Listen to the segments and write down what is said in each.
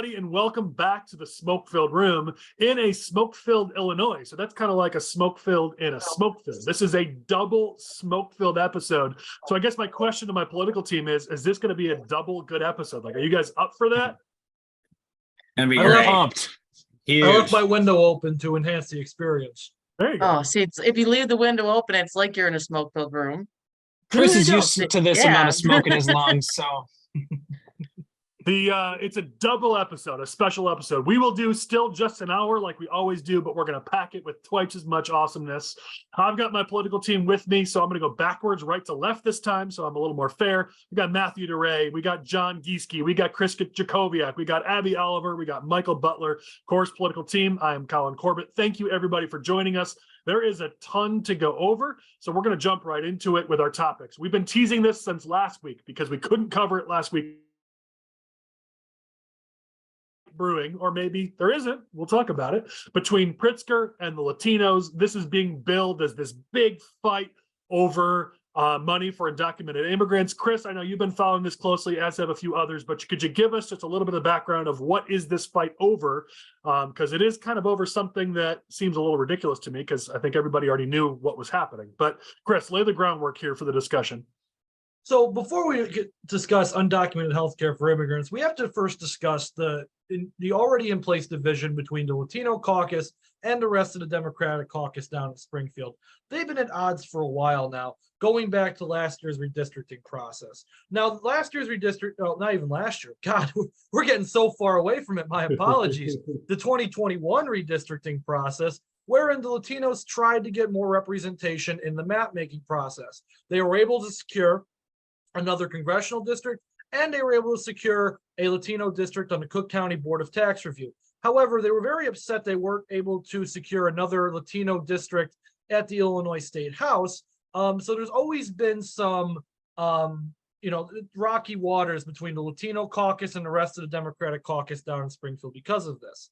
everybody, and welcome back to the smoke-filled room in a smoke-filled Illinois. So that's kind of like a smoke-filled in a smoke-filled. This is a double smoke-filled episode. So I guess my question to my political team is this going to be a double good episode? Like, are you guys up for that? Gonna be great. Pumped. Huge. I left my window open to enhance the experience. There you go. Oh, see, if you leave the window open, it's like you're in a smoke-filled room. Chris is used to this amount of smoke in his lungs, so It's a double episode, a special episode. We will do still just an hour like we always do, but we're going to pack it with twice as much awesomeness. I've got my political team with me, so I'm going to go backwards, right to left this time, so I'm a little more fair. We got Matthew DeRay, we got John Gieske, we got Chris Jacobiak, we got Abby Oliver, we got Michael Butler. Of course, political team, I am Colin Corbett. Thank you, everybody, for joining us. There is a ton to go over, so we're going to jump right into it with our topics. We've been teasing this since last week because we couldn't cover it last week. Brewing, or maybe there isn't, we'll talk about it, between Pritzker and the Latinos. This is being billed as this big fight over money for undocumented immigrants. Chris, I know you've been following this closely, as have a few others, but could you give us just a little bit of background of what is this fight over? Because it is kind of over something that seems a little ridiculous to me, because I think everybody already knew what was happening. But Chris, lay the groundwork here for the discussion. So before we discuss undocumented healthcare for immigrants, we have to first discuss the already in place division between the Latino caucus and the rest of the Democratic caucus down in Springfield. They've been at odds for a while now, going back to last year's redistricting process. Now, last year's not even last year. God, we're getting so far away from it. My apologies. The 2021 redistricting process, wherein the Latinos tried to get more representation in the map-making process. They were able to secure another congressional district, and they were able to secure a Latino district on the Cook County Board of Tax Review. However, they were very upset they weren't able to secure another Latino district at the Illinois State House. So there's always been some, rocky waters between the Latino caucus and the rest of the Democratic caucus down in Springfield because of this.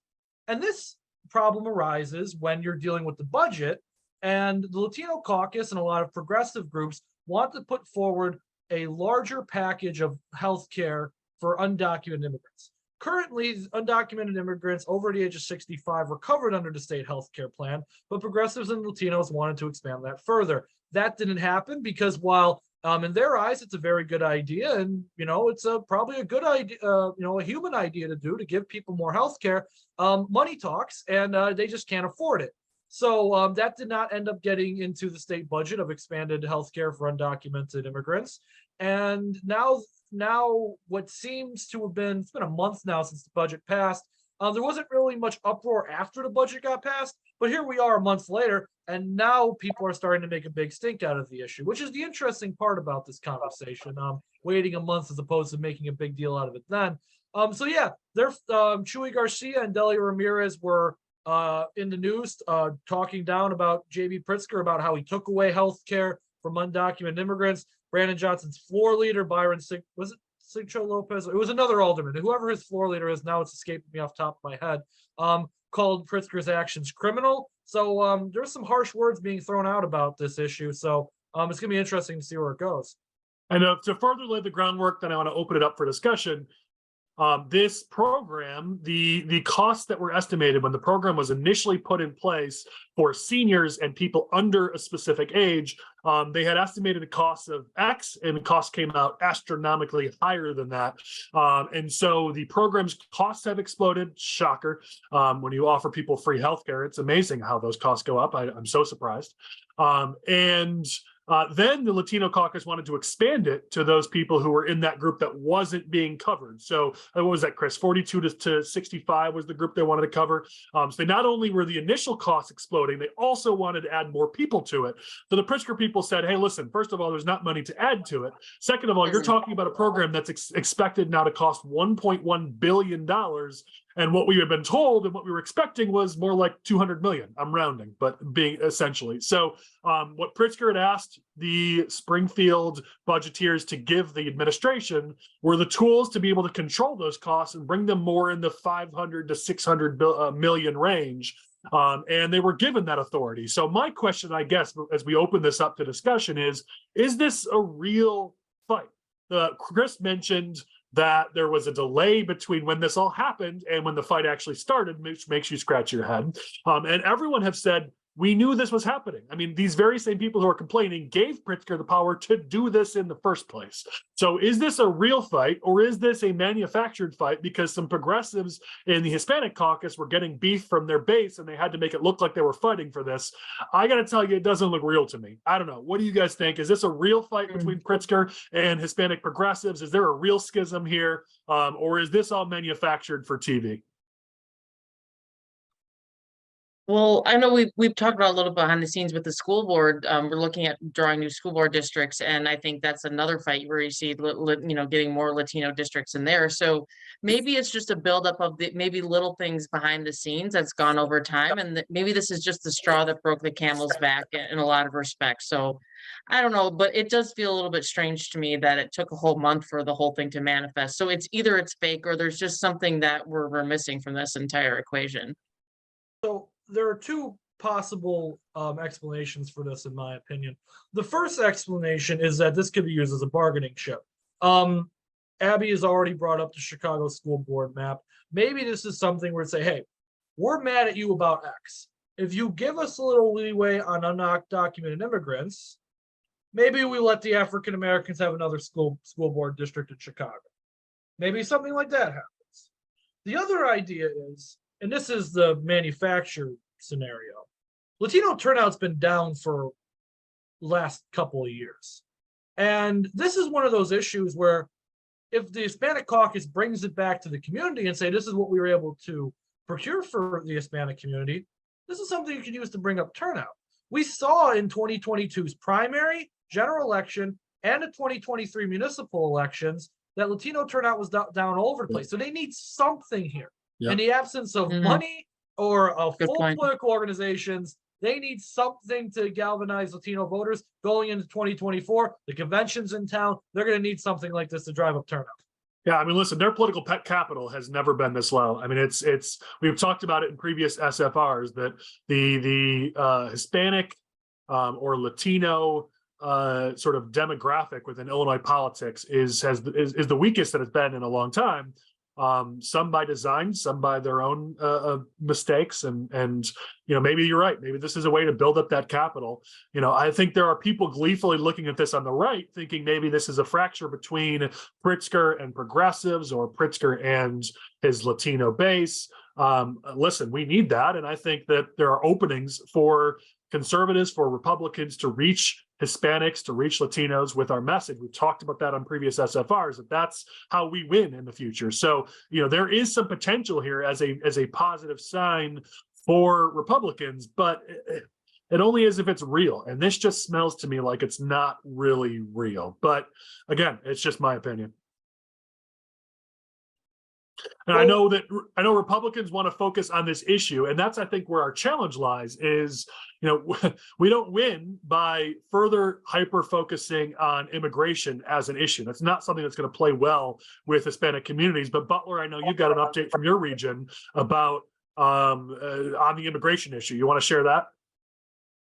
And this problem arises when you're dealing with the budget, and the Latino caucus and a lot of progressive groups want to put forward a larger package of health care for undocumented immigrants. Currently, undocumented immigrants over the age of 65 were covered under the state health care plan, but progressives and Latinos wanted to expand that further. That didn't happen because while in their eyes, it's a very good idea, and it's probably a good idea, a human idea to do to give people more health care, money talks, and they just can't afford it. So that did not end up getting into the state budget of expanded health care for undocumented immigrants. And now what seems to have been, it's been a month now since the budget passed. There wasn't really much uproar after the budget got passed, but here we are a month later, and now people are starting to make a big stink out of the issue, which is the interesting part about this conversation. Waiting a month as opposed to making a big deal out of it then. So yeah, Chuy Garcia and Delia Ramirez were in the news talking down about J.B. Pritzker about how he took away health care from undocumented immigrants. Brandon Johnson's floor leader, Byron Sigcho Lopez, it was another alderman, whoever his floor leader is, now it's escaping me off the top of my head, called Pritzker's actions criminal. So there's some harsh words being thrown out about this issue. So it's going to be interesting to see where it goes. And to further lay the groundwork, then I want to open it up for discussion. This program, the costs that were estimated when the program was initially put in place for seniors and people under a specific age, they had estimated a cost of X, and the cost came out astronomically higher than that. And so the program's costs have exploded. Shocker. When you offer people free healthcare, it's amazing how those costs go up. I'm so surprised. Then the Latino caucus wanted to expand it to those people who were in that group that wasn't being covered. So what was that, Chris? 42 to 65 was the group they wanted to cover. So they not only were the initial costs exploding, they also wanted to add more people to it. So the Pritzker people said, hey, listen, first of all, there's not money to add to it. Second of all, you're talking about a program that's expected now to cost $1.1 billion. And what we had been told and what we were expecting was more like 200 million. I'm rounding, but being essentially. So what Pritzker had asked the Springfield budgeteers to give the administration were the tools to be able to control those costs and bring them more in the 500 to 600 million range. And they were given that authority. So my question, I guess, as we open this up to discussion is this a real fight? Chris mentioned that there was a delay between when this all happened and when the fight actually started, which makes you scratch your head. And everyone have said, we knew this was happening. I mean, these very same people who are complaining gave Pritzker the power to do this in the first place. So is this a real fight, or is this a manufactured fight because some progressives in the Hispanic caucus were getting beef from their base and they had to make it look like they were fighting for this? I got to tell you, it doesn't look real to me. I don't know. What do you guys think? Is this a real fight between Pritzker and Hispanic progressives? Is there a real schism here? Or is this all manufactured for TV? Well, I know we've talked about a little behind the scenes with the school board. We're looking at drawing new school board districts, and I think that's another fight where you see, getting more Latino districts in there. So maybe it's just a buildup of maybe little things behind the scenes that's gone over time, and maybe this is just the straw that broke the camel's back in a lot of respects. So I don't know, but it does feel a little bit strange to me that it took a whole month for the whole thing to manifest. So it's either it's fake or there's just something that we're missing from this entire equation. So there are two possible explanations for this, in my opinion. The first explanation is that this could be used as a bargaining chip. Abby has already brought up the Chicago school board map. Maybe this is something where it's say, hey, we're mad at you about X. If you give us a little leeway on undocumented immigrants, maybe we let the African Americans have another school board district in Chicago. Maybe something like that happens. The other idea is, and this is the manufactured scenario, Latino turnout's been down for last couple of years. And this is one of those issues where if the Hispanic caucus brings it back to the community and say, this is what we were able to procure for the Hispanic community, this is something you can use to bring up turnout. We saw in 2022's primary, general election, and the 2023 municipal elections that Latino turnout was down all over the place. So they need something here. In the absence of money or a full political organizations, they need something to galvanize Latino voters going into 2024. The convention's in town. They're going to need something like this to drive up turnout. Yeah, I mean, listen, their political capital has never been this low. I mean, it's we've talked about it in previous SFRs that the Hispanic or Latino sort of demographic within Illinois politics is the weakest that it's been in a long time. Some by design, some by their own mistakes, and maybe you're right. Maybe this is a way to build up that capital. I think there are people gleefully looking at this on the right, thinking maybe this is a fracture between Pritzker and progressives, or Pritzker and his Latino base. Listen, we need that, and I think that there are openings for conservatives, for Republicans to reach Hispanics, to reach Latinos with our message. We've talked about that on previous SFRs, that's how we win in the future. So, there is some potential here as a positive sign for Republicans, but it only is if it's real. And this just smells to me like it's not really real. But again, it's just my opinion. And I know Republicans want to focus on this issue, and that's, I think, where our challenge lies is, we don't win by further hyper focusing on immigration as an issue. That's not something that's going to play well with Hispanic communities. But Butler, I know you've got an update from your region about on the immigration issue. You want to share that?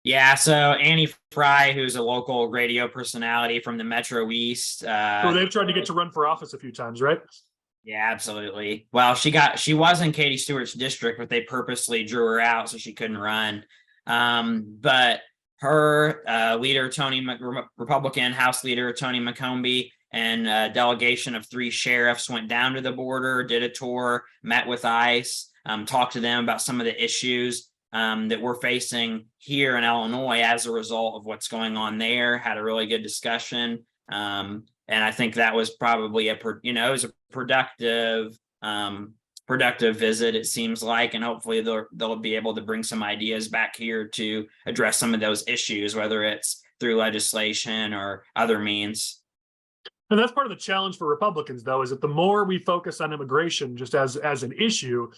Yeah, so Annie Fry, who's a local radio personality from the Metro East. So they've tried to get to run for office a few times, right? Yeah, absolutely. Well, she was in Katie Stewart's district, but they purposely drew her out so she couldn't run. But her leader, Republican House Leader Tony McCombie, and a delegation of 3 sheriffs went down to the border, did a tour, met with Ives, talked to them about some of the issues that we're facing here in Illinois as a result of what's going on there. Had a really good discussion. And I think that was probably it was a productive visit, it seems like, and hopefully they'll be able to bring some ideas back here to address some of those issues, whether it's through legislation or other means. And that's part of the challenge for Republicans, though, is that the more we focus on immigration just as an issue,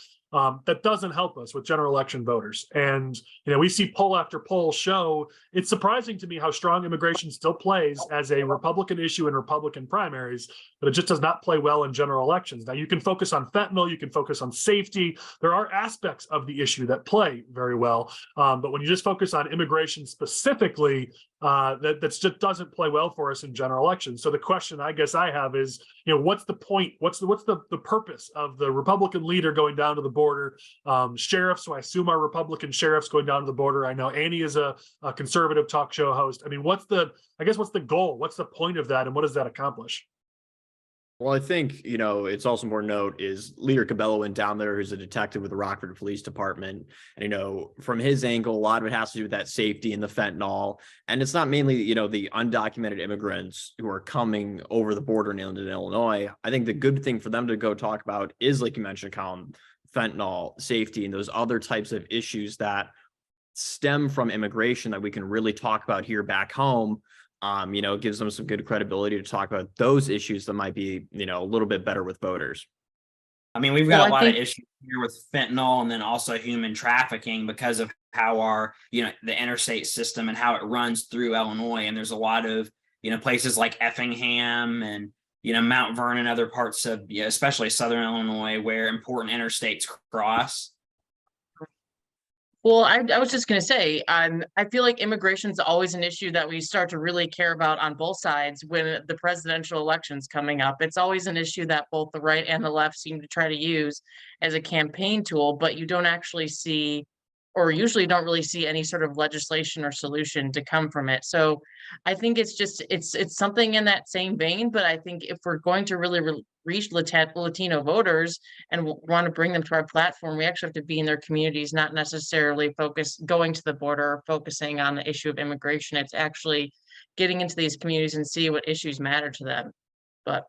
that doesn't help us with general election voters. And, we see poll after poll show it's surprising to me how strong immigration still plays as a Republican issue in Republican primaries, but it just does not play well in general elections. Now, you can focus on fentanyl, you can focus on safety. There are aspects of the issue that play very well. But when you just focus on immigration specifically, that just doesn't play well for us in general elections. So the question I guess I have is, what's the point? What's the purpose of the Republican leader going down to the border? Sheriffs, so I assume are Republican sheriffs going down to the border. I know Annie is a conservative talk show host. I mean, what's the goal? What's the point of that? And what does that accomplish? Well, I think, it's also important to note is Leader Cabello went down there, who's a detective with the Rockford Police Department. And, from his angle, a lot of it has to do with that safety and the fentanyl. And it's not mainly, the undocumented immigrants who are coming over the border into Illinois. I think the good thing for them to go talk about is, like you mentioned, Colin, fentanyl, safety, and those other types of issues that stem from immigration that we can really talk about here back home. It gives them some good credibility to talk about those issues that might be, a little bit better with voters. I mean, we've got a lot of issues here with fentanyl and then also human trafficking because of how our, the interstate system and how it runs through Illinois. And there's a lot of, places like Effingham and, Mount Vernon, other parts of, especially Southern Illinois, where important interstates cross. Well, I was just going to say, I feel like immigration is always an issue that we start to really care about on both sides when the presidential election's coming up. It's always an issue that both the right and the left seem to try to use as a campaign tool, but you don't actually see, or usually don't really see, any sort of legislation or solution to come from it. So I think it's just, it's something in that same vein, but I think if we're going to really reach Latino voters and want to bring them to our platform, we actually have to be in their communities, not necessarily going to the border, focusing on the issue of immigration. It's actually getting into these communities and see what issues matter to them. But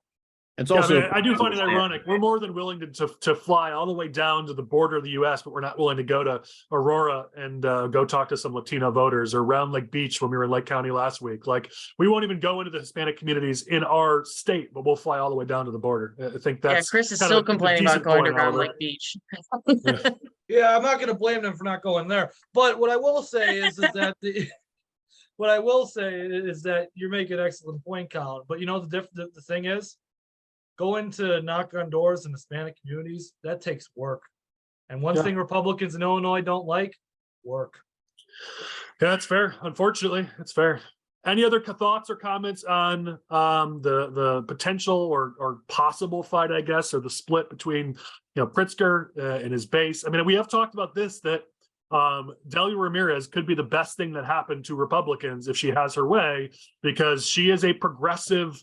it's also, I do find it ironic. We're more than willing to fly all the way down to the border of the U.S., but we're not willing to go to Aurora and go talk to some Latino voters, or Round Lake Beach when we were in Lake County last week. Like, we won't even go into the Hispanic communities in our state, but we'll fly all the way down to the border. I think that's Chris is still complaining about going to Round Lake Beach. Yeah, I'm not going to blame them for not going there. But what I will say is that what I will say is that you're making an excellent point, Colin. But the thing is, going to knock on doors in Hispanic communities, that takes work. And one thing Republicans in Illinois don't like, work. Yeah, that's fair. Unfortunately, it's fair. Any other thoughts or comments on the potential or possible fight, I guess, or the split between Pritzker and his base? I mean, we have talked about this, that Delia Ramirez could be the best thing that happened to Republicans if she has her way, because she is a progressive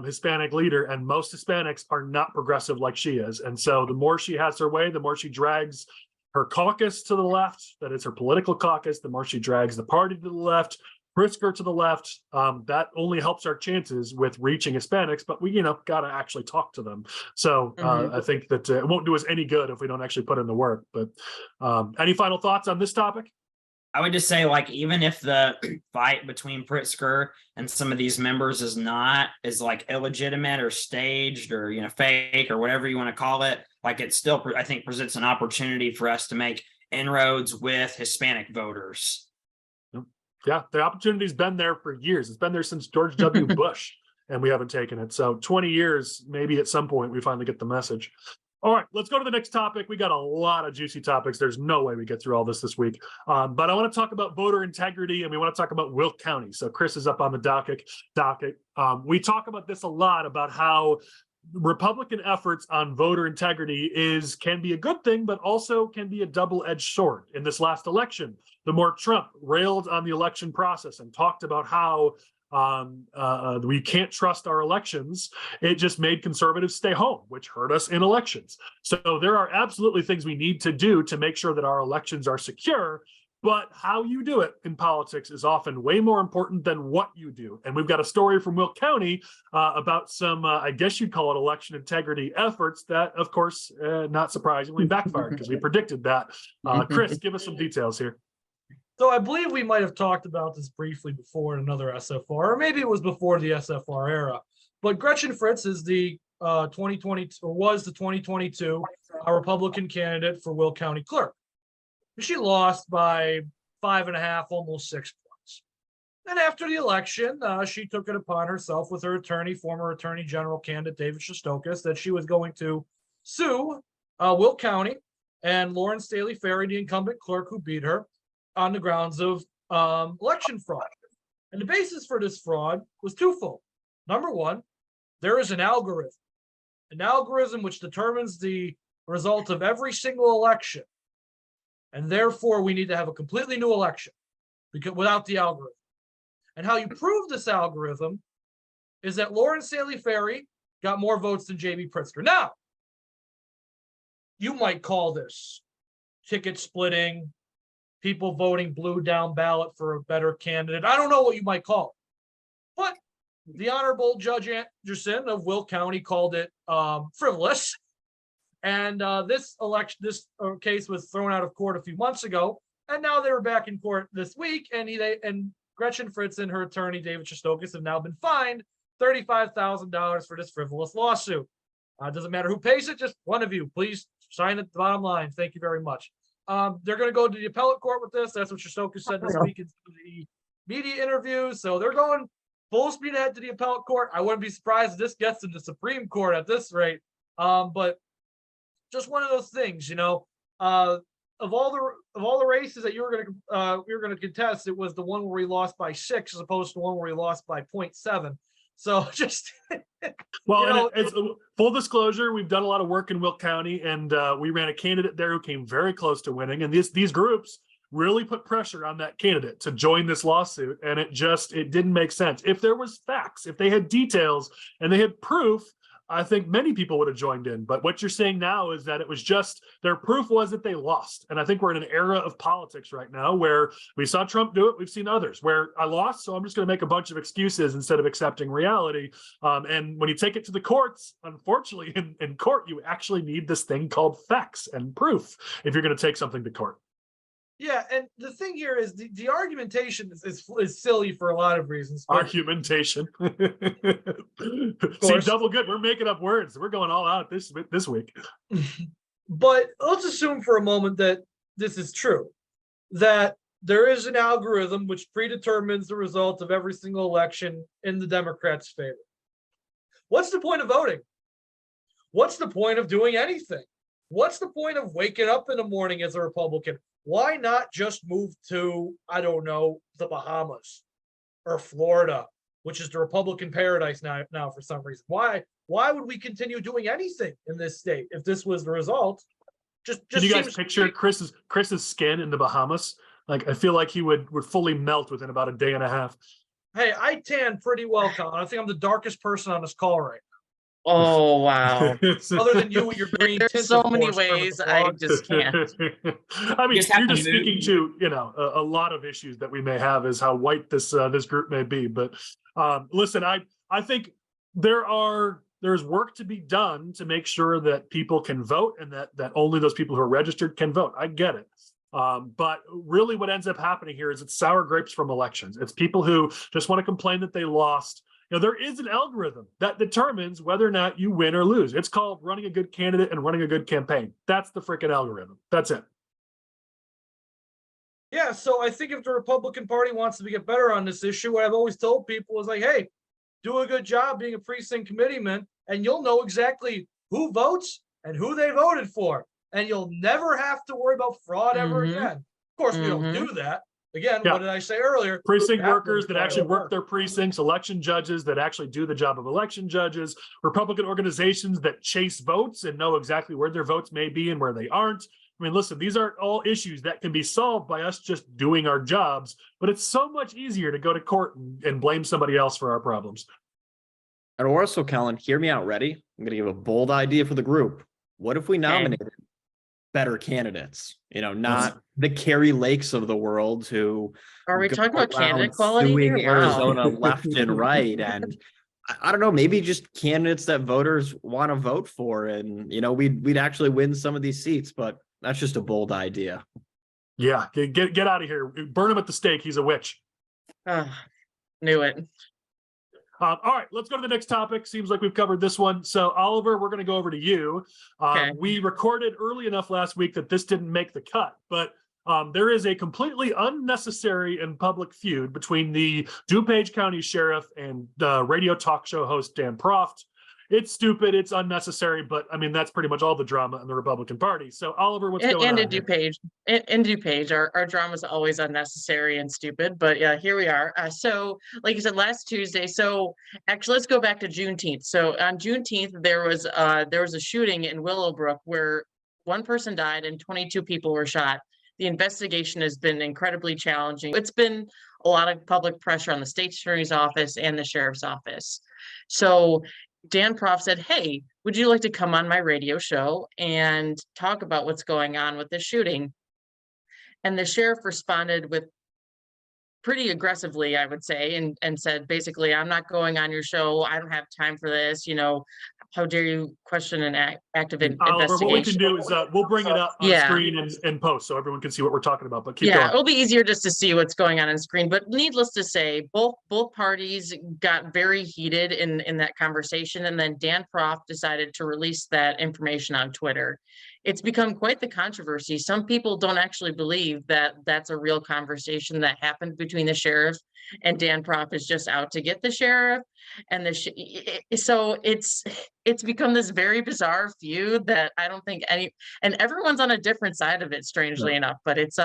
Hispanic leader, and most Hispanics are not progressive like she is. And so the more she has her way, the more she drags her caucus to the left, that is her political caucus, the more she drags the party to the left, Pritzker to the left. That only helps our chances with reaching Hispanics, but we, got to actually talk to them. So I think that it won't do us any good if we don't actually put in the work. But any final thoughts on this topic? I would just say, like, even if the fight between Pritzker and some of these members is like illegitimate or staged or, fake or whatever you want to call it, like, it still, I think, presents an opportunity for us to make inroads with Hispanic voters. Yeah, the opportunity's been there for years. It's been there since George W. Bush, and we haven't taken it. So 20 years, maybe at some point we finally get the message. All right, let's go to the next topic. We got a lot of juicy topics. There's no way we get through all this week. But I want to talk about voter integrity, and we want to talk about Will County. So Chris is up on the docket. We talk about this a lot, about how Republican efforts on voter integrity can be a good thing, but also can be a double-edged sword. In this last election, the more Trump railed on the election process and talked about how we can't trust our elections, it just made conservatives stay home, which hurt us in elections. So there are absolutely things we need to do to make sure that our elections are secure, but how you do it in politics is often way more important than what you do. And we've got a story from Will County about some, I guess you'd call it, election integrity efforts that, of course, not surprisingly, backfired, because we predicted that. Chris, give us some details here. So I believe we might have talked about this briefly before in another SFR, or maybe it was before the SFR era. But Gretchen Fritz is the 2020, or was the 2022 Republican candidate for Will County Clerk. She lost by 5.5, almost 6 points. And after the election, she took it upon herself with her attorney, former Attorney General candidate David Shostokis, that she was going to sue Will County and Lauren Staley Ferry, the incumbent clerk who beat her, on the grounds of election fraud. And the basis for this fraud was twofold. Number one, there is an algorithm which determines the result of every single election. And therefore, we need to have a completely new election because without the algorithm. And how you prove this algorithm is that Lauren Staley Ferry got more votes than JB Pritzker. Now, you might call this ticket splitting, people voting blue down ballot for a better candidate. I don't know what you might call it. But the Honorable Judge Anderson of Will County called it frivolous. And this case was thrown out of court a few months ago. And now they were back in court this week. And Gretchen Fritz and her attorney, David Shostokis, have now been fined $35,000 for this frivolous lawsuit. Doesn't matter who pays it, just one of you, please sign at the bottom line. Thank you very much. They're going to go to the appellate court with this. That's what Shostokis said this week in the media interviews. So they're going full speed ahead to the appellate court. I wouldn't be surprised if this gets to the Supreme Court at this rate. But just one of those things, of all the races that we were going to contest, it was the one where we lost by 6 as opposed to the one where we lost by 0.7. So just well, it's full disclosure, we've done a lot of work in Will County, and we ran a candidate there who came very close to winning. And these groups really put pressure on that candidate to join this lawsuit, and it didn't make sense. If there was facts, if they had details and they had proof, I think many people would have joined in. But what you're saying now is that it was just their proof was that they lost. And I think we're in an era of politics right now where we saw Trump do it. We've seen others where I lost, so I'm just going to make a bunch of excuses instead of accepting reality. And when you take it to the courts, unfortunately, in court, you actually need this thing called facts and proof if you're going to take something to court. Yeah, and the thing here is the argumentation is silly for a lot of reasons. Argumentation. See, double good. We're making up words. We're going all out this week. But let's assume for a moment that this is true, that there is an algorithm which predetermines the result of every single election in the Democrats' favor. What's the point of voting? What's the point of doing anything? What's the point of waking up in the morning as a Republican? Why not just move to, I don't know, the Bahamas or Florida, which is the Republican paradise now for some reason? Why would we continue doing anything in this state if this was the result? Can you guys picture Chris's skin in the Bahamas? Like, I feel like he would fully melt within about a day and a half. Hey, I tan pretty well, Colin. I think I'm the darkest person on this call right now. Oh, wow. Other than you with your green tint. There's so many ways I just can't. I mean, you're just speaking to, a lot of issues that we may have is how white this group may be. But listen, I think there's work to be done to make sure that people can vote and that only those people who are registered can vote. I get it. But really what ends up happening here is it's sour grapes from elections. It's people who just want to complain that they lost. There is an algorithm that determines whether or not you win or lose. It's called running a good candidate and running a good campaign. That's the freaking algorithm. That's it. Yeah, so I think if the Republican Party wants to get better on this issue, what I've always told people is like, hey, do a good job being a precinct committeeman, and you'll know exactly who votes and who they voted for. And you'll never have to worry about fraud ever again. Of course, we don't do that. Again, What did I say earlier? Precinct workers that actually work their precincts, election judges that actually do the job of election judges, Republican organizations that chase votes and know exactly where their votes may be and where they aren't. I mean, listen, these are all issues that can be solved by us just doing our jobs, but it's so much easier to go to court and blame somebody else for our problems. And also, Kellen, hear me out. Ready? I'm going to give a bold idea for the group. What if we nominated better candidates? Not the Carrie Lakes of the world who are we talking about candidate quality here? Arizona left and right, and I don't know, maybe just candidates that voters want to vote for, and we'd actually win some of these seats. But that's just a bold idea. Yeah, get out of here. Burn him at the stake. He's a witch. Knew it. All right, let's go to the next topic. Seems like we've covered this one. So Oliver, we're going to go over to you. Okay. We recorded early enough last week that this didn't make the cut, but there is a completely unnecessary and public feud between the DuPage County Sheriff and radio talk show host Dan Proft. It's stupid, it's unnecessary, but I mean, that's pretty much all the drama in the Republican Party. So Oliver, what's going on? And in DuPage, our drama is always unnecessary and stupid, but yeah, here we are. So like you said, last Tuesday, so actually let's go back to Juneteenth. So on Juneteenth, there was a shooting in Willowbrook where one person died and 22 people were shot. The investigation has been incredibly challenging. It's been a lot of public pressure on the state attorney's office and the sheriff's office. So Dan Proft said, hey, would you like to come on my radio show and talk about what's going on with the shooting? And the sheriff responded with pretty aggressively, I would say, and said, basically, I'm not going on your show. I don't have time for this. How dare you question an active Oliver, investigation? what we can do is we'll bring it up on screen and post so everyone can see what we're talking about. But keep going. It'll be easier just to see what's going on screen. But needless to say, both parties got very heated in that conversation. And then Dan Proft decided to release that information on Twitter. It's become quite the controversy. Some people don't actually believe that that's a real conversation that happened between the sheriff and Dan Proft is just out to get the sheriff. And so it's become this very bizarre feud that I don't think and everyone's on a different side of it, strangely enough, but it's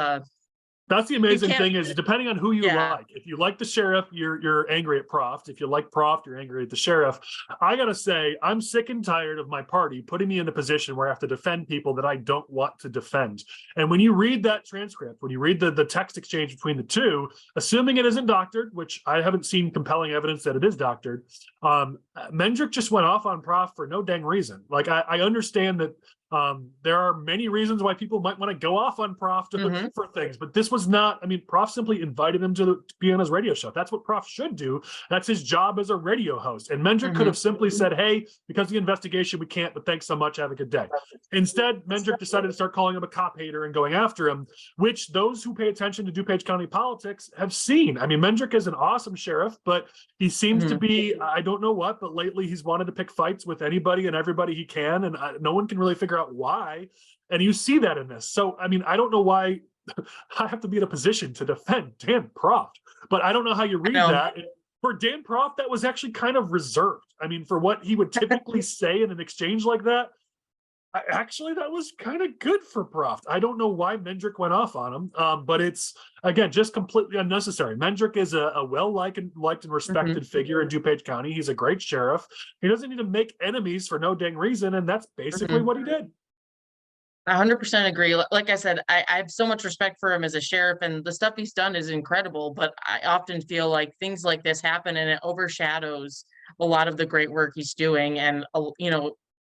that's the amazing thing is depending on who you like. If you like the sheriff, you're angry at Proft. If you like Proft, you're angry at the sheriff. I gotta say, I'm sick and tired of my party putting me in a position where I have to defend people that I don't want to defend. And when you read that transcript, when you read the text exchange between the two, assuming it isn't doctored, which I haven't seen compelling evidence that it is doctored, Mendrick just went off on Proft for no dang reason. Like I understand that there are many reasons why people might want to go off on Proft for things, but this was not, I mean, Proft simply invited him to be on his radio show. That's what Proft should do. That's his job as a radio host. And Mendrick could have simply said, hey, because of the investigation, we can't, but thanks so much. Have a good day. Instead, Mendrick decided to start calling him a cop hater and going after him, which those who pay attention to DuPage County politics have seen. I mean, Mendrick is an awesome sheriff, but he seems to be, I don't know what, but lately he's wanted to pick fights with anybody and everybody he can. And no one can really figure out why, and you see that in this. So I mean, I don't know why I have to be in a position to defend Dan Proft, but I don't know how you read that. For Dan Proft, that was actually kind of reserved. I mean, for what he would typically say in an exchange like that, actually that was kind of good for Proft. I don't know why Mendrick went off on him, but it's again just completely unnecessary. Mendrick is a well-liked and respected figure in DuPage County. He's a great sheriff. He doesn't need to make enemies for no dang reason, and that's basically what he did. 100% agree. Like I said, I have so much respect for him as a sheriff, and the stuff he's done is incredible, but I often feel like things like this happen and it overshadows a lot of the great work he's doing. And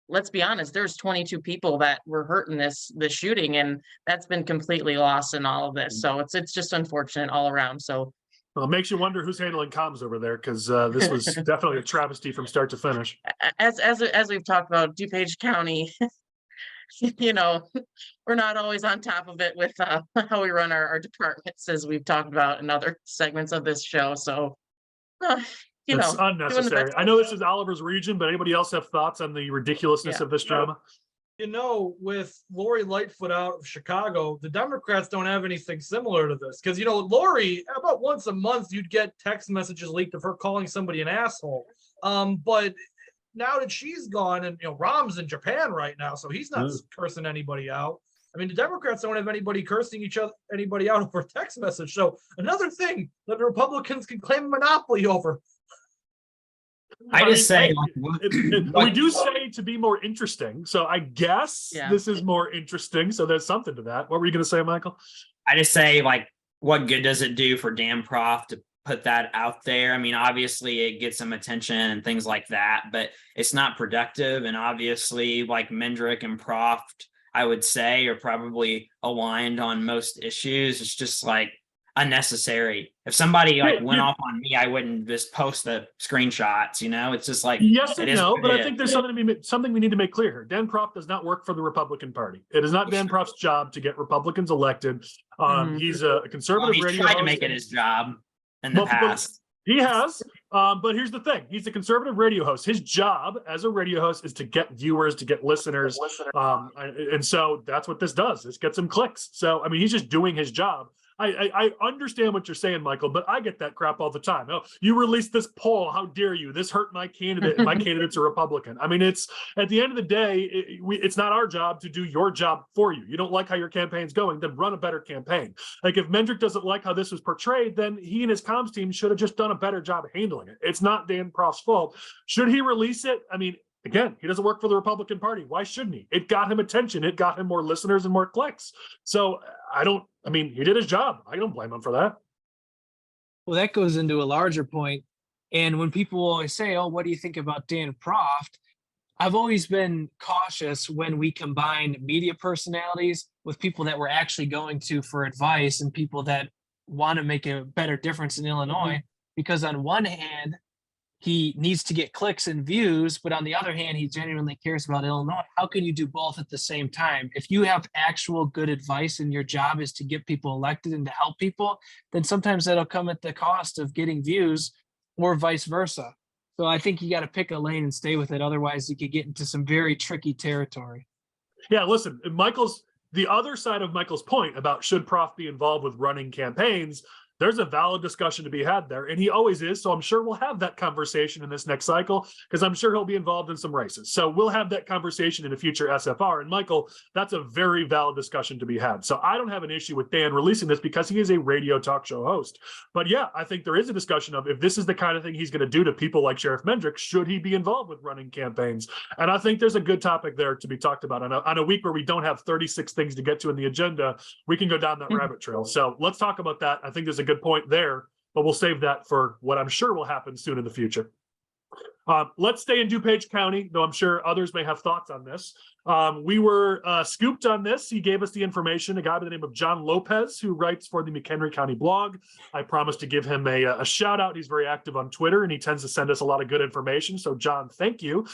let's be honest, there's 22 people that were hurt in this shooting, and that's been completely lost in all of this. So it's just unfortunate all around. So well, it makes you wonder who's handling comms over there, because this was definitely a travesty from start to finish. As we've talked about, DuPage County, we're not always on top of it with how we run our departments, as we've talked about in other segments of this show. So, it's unnecessary. I know this is Oliver's region, but anybody else have thoughts on the ridiculousness of this drama? With Lori Lightfoot out of Chicago, the Democrats don't have anything similar to this. Because, Lori, about once a month, you'd get text messages leaked of her calling somebody an asshole. But now that she's gone, and Rahm's in Japan right now, so he's not cursing anybody out. I mean, the Democrats don't have anybody cursing anybody out over text message. So another thing that the Republicans can claim a monopoly over. We do say to be more interesting, so I guess this is more interesting. So there's something to that. What were you going to say, Michael? I just say, what good does it do for Dan Proft to put that out there? I mean, obviously it gets some attention and things like that, but it's not productive. And obviously, like Mendrick and Proft, I would say, are probably aligned on most issues. It's just unnecessary. If somebody went off on me, I wouldn't just post the screenshots. It's just yes and no, but I think there's something we need to make clear here. Dan Proft does not work for the Republican Party. It is not Dan Proft's job to get Republicans elected. He's a conservative radio tried to host. make it his job in the past. He has, but here's the thing. He's a conservative radio host. His job as a radio host is to get viewers, to get listeners. And so that's what this does. This gets him clicks. So, I mean, he's just doing his job. I understand what you're saying, Michael, but I get that crap all the time. Oh, you released this poll. How dare you? This hurt my candidate, and my candidate's a Republican. I mean, it's at the end of the day, it's not our job to do your job for you. You don't like how your campaign's going, then run a better campaign. Like if Mendrick doesn't like how this was portrayed, then he and his comms team should have just done a better job handling it. It's not Dan Proft's fault. Should he release it? I mean, again, he doesn't work for the Republican Party. Why shouldn't he? It got him attention. It got him more listeners and more clicks. So I mean, he did his job. I don't blame him for that. Well, that goes into a larger point. And when people always say, oh, what do you think about Dan Proft? I've always been cautious when we combine media personalities with people that we're actually going to for advice and people that want to make a better difference in Illinois. Because on one hand, he needs to get clicks and views, but on the other hand, he genuinely cares about Illinois. How can you do both at the same time? If you have actual good advice and your job is to get people elected and to help people, then sometimes that'll come at the cost of getting views or vice versa. So I think you got to pick a lane and stay with it. Otherwise, you could get into some very tricky territory. Yeah, listen, the other side of Michael's point about should Proft be involved with running campaigns, there's a valid discussion to be had there, and he always is. So I'm sure we'll have that conversation in this next cycle because I'm sure he'll be involved in some races. So we'll have that conversation in a future SFR. And Michael, that's a very valid discussion to be had. So I don't have an issue with Dan releasing this because he is a radio talk show host. But yeah, I think there is a discussion of if this is the kind of thing he's going to do to people like Sheriff Mendrick, should he be involved with running campaigns? And I think there's a good topic there to be talked about. On a week where we don't have 36 things to get to in the agenda, we can go down that rabbit trail. So let's talk about that. I think there's a good point there, but we'll save that for what I'm sure will happen soon in the future. Let's stay in DuPage County, though I'm sure others may have thoughts on this. We were scooped on this. He gave us the information, a guy by the name of John Lopez, who writes for the McHenry County blog. I promised to give him a shout out. He's very active on Twitter, and he tends to send us a lot of good information. So John, thank you.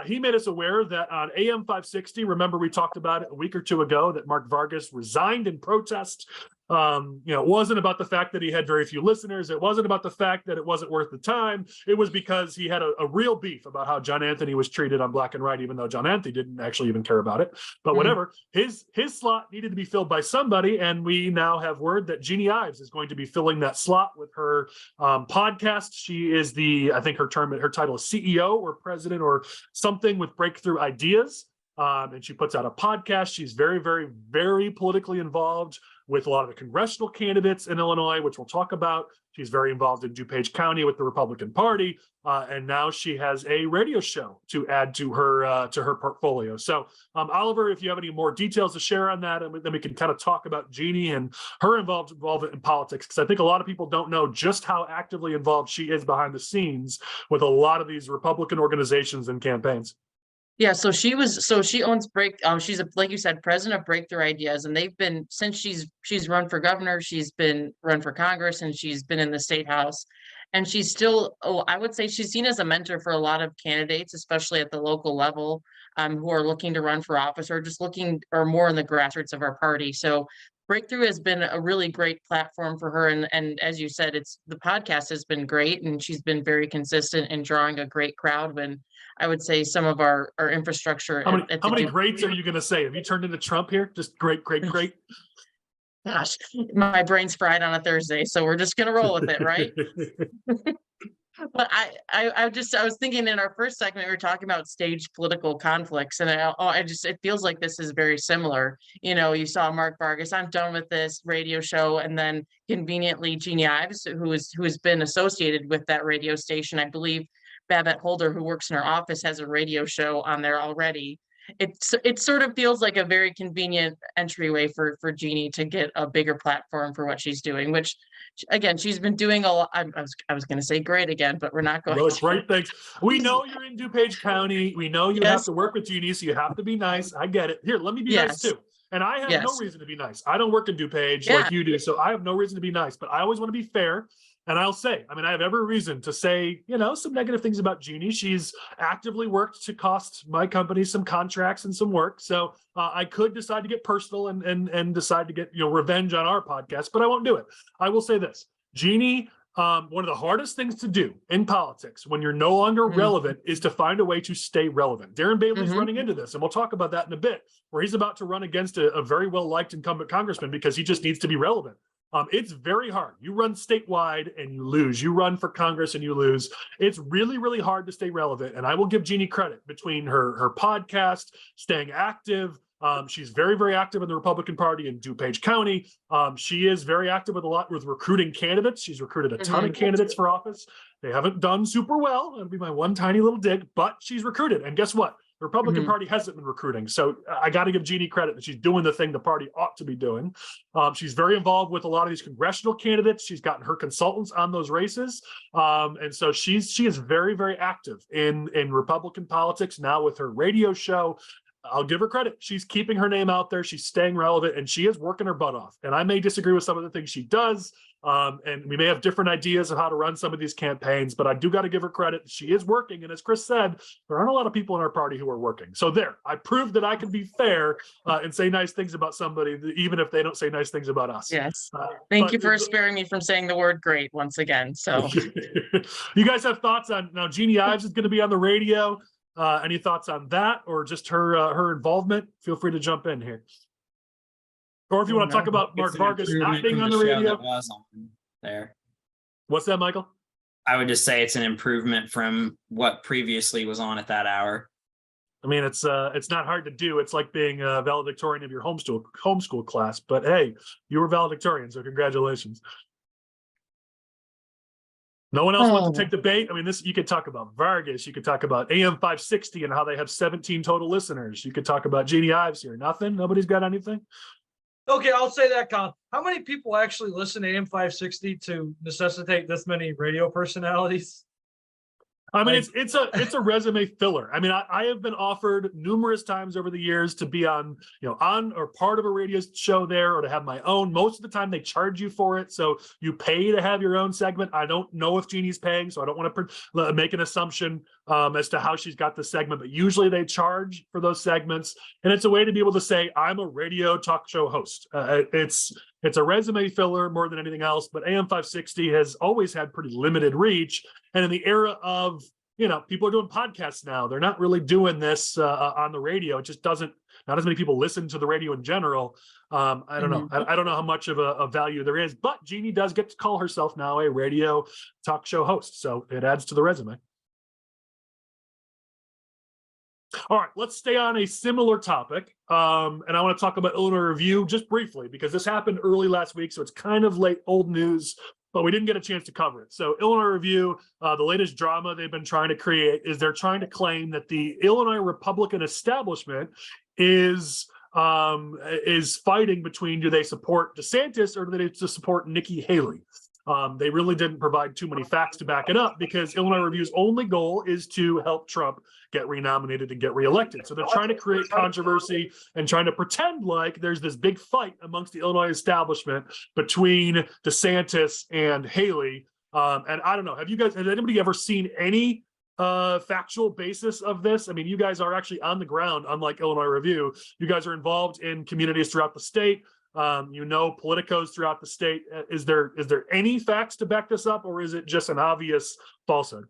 He made us aware that on AM 560, remember we talked about it a week or two ago, that Mark Vargas resigned in protest. It wasn't about the fact that he had very few listeners. It wasn't about the fact that it wasn't worth the time. It was because he had a real beef about how John Anthony was treated on Black and White, even though John Anthony didn't actually even care about it. But whatever, his slot needed to be filled by somebody, and we now have word that Jeanne Ives is going to be filling that slot with her podcast. She is I think her title is CEO or president or something with Breakthrough Ideas. And she puts out a podcast. She's very, very, very politically involved with a lot of the congressional candidates in Illinois, which we'll talk about. She's very involved in DuPage County with the Republican Party. And now she has a radio show to add to her portfolio. So Oliver, if you have any more details to share on that, and then we can kind of talk about Jeanne and her involvement in politics, because I think a lot of people don't know just how actively involved she is behind the scenes with a lot of these Republican organizations and campaigns. Yeah, so she owns she's like you said, president of Breakthrough Ideas, and they've been, since she's run for governor, she's been run for Congress, and she's been in the state house. And she's still, I would say she's seen as a mentor for a lot of candidates, especially at the local level, who are looking to run for office or just looking or more in the grassroots of our party. So Breakthrough has been a really great platform for her. And as you said, the podcast has been great, and she's been very consistent in drawing a great crowd when I would say some of our infrastructure. How many greats are you going to say? Have you turned into Trump here? Just great. Gosh, my brain's fried on a Thursday, so we're just going to roll with it, right? But I was thinking in our first segment, we were talking about staged political conflicts, and it feels like this is very similar. You saw Mark Vargas, I'm done with this radio show, and then conveniently Jeanne Ives, who has been associated with that radio station, I believe. Babette Holder, who works in her office, has a radio show on there already. It sort of feels like a very convenient entryway for Jeanne to get a bigger platform for what she's doing, which again, she's been doing a lot. I was going to say great again, but we're not going to. Great things. We know you're in DuPage County. We know you have to work with Jeanne, so you have to be nice. I get it. Here, let me be nice too. And I have no reason to be nice. I don't work in DuPage like you do, so I have no reason to be nice, but I always want to be fair. And I'll say, I have every reason to say, some negative things about Jeanne. She's actively worked to cost my company some contracts and some work. So I could decide to get personal and decide to get, revenge on our podcast, but I won't do it. I will say this, Jeanne One of the hardest things to do in politics when you're no longer relevant is to find a way to stay relevant. Darren Bailey's running into this, and we'll talk about that in a bit, where he's about to run against a very well-liked incumbent congressman because he just needs to be relevant. It's very hard. You run statewide and you lose. You run for Congress and you lose. It's really, really hard to stay relevant. And I will give Jeanne credit between her podcast, staying active. She's very, very active in the Republican Party in DuPage County. She is very active with recruiting candidates. She's recruited a ton of candidates for office. They haven't done super well. That'll be my one tiny little dig, but she's recruited. And guess what? The Republican Party hasn't been recruiting. So I got to give Jeanne credit that she's doing the thing the party ought to be doing. She's very involved with a lot of these congressional candidates. She's gotten her consultants on those races. And so she is very, very active in Republican politics now with her radio show. I'll give her credit. She's keeping her name out there. She's staying relevant and she is working her butt off. And I may disagree with some of the things she does. And we may have different ideas of how to run some of these campaigns, but I do got to give her credit. She is working. And as Chris said, there aren't a lot of people in our party who are working. So there, I proved that I can be fair and say nice things about somebody, even if they don't say nice things about us. Yes. Thank you for sparing me from saying the word great once again. So you guys have thoughts on now Jeanne Ives is going to be on the radio. Any thoughts on that or just her involvement? Feel free to jump in here. Or if you want to talk about Mark Vargas not being on the radio. That was on there. What's that, Michael? I would just say it's an improvement from what previously was on at that hour. I mean, it's not hard to do. It's like being a valedictorian of your homeschool class. But hey, you were valedictorian, so congratulations. No one else wants to take the bait. I mean, you could talk about Vargas. You could talk about AM 560 and how they have 17 total listeners. You could talk about Jeanne Ives here. Nothing? Nobody's got anything? Okay, I'll say that, Colin. How many people actually listen to AM 560 to necessitate this many radio personalities? I mean, it's a resume filler. I mean, I have been offered numerous times over the years to be on or part of a radio show there or to have my own. Most of the time they charge you for it. So you pay to have your own segment. I don't know if Jeannie's paying, so I don't want to make an assumption as to how she's got the segment, but usually they charge for those segments. And it's a way to be able to say, I'm a radio talk show host. It's a resume filler more than anything else, but AM 560 has always had pretty limited reach. And in the era of, people are doing podcasts now, they're not really doing this on the radio. It just not as many people listen to the radio in general. I don't know. I don't know how much of a value there is, but Jeanne does get to call herself now a radio talk show host. So it adds to the resume. All right, let's stay on a similar topic. And I want to talk about Illinois Review just briefly, because this happened early last week. So it's kind of late old news, but we didn't get a chance to cover it. So Illinois Review, the latest drama they've been trying to create is they're trying to claim that the Illinois Republican establishment is fighting between, do they support DeSantis or do they support Nikki Haley? They really didn't provide too many facts to back it up because Illinois Review's only goal is to help Trump get renominated and get reelected. So they're trying to create controversy and trying to pretend like there's this big fight amongst the Illinois establishment between DeSantis and Haley. And I don't know, has anybody ever seen any factual basis of this? I mean, you guys are actually on the ground, unlike Illinois Review. You guys are involved in communities throughout the state. Politicos throughout the state. Is there any facts to back this up, or is it just an obvious falsehood?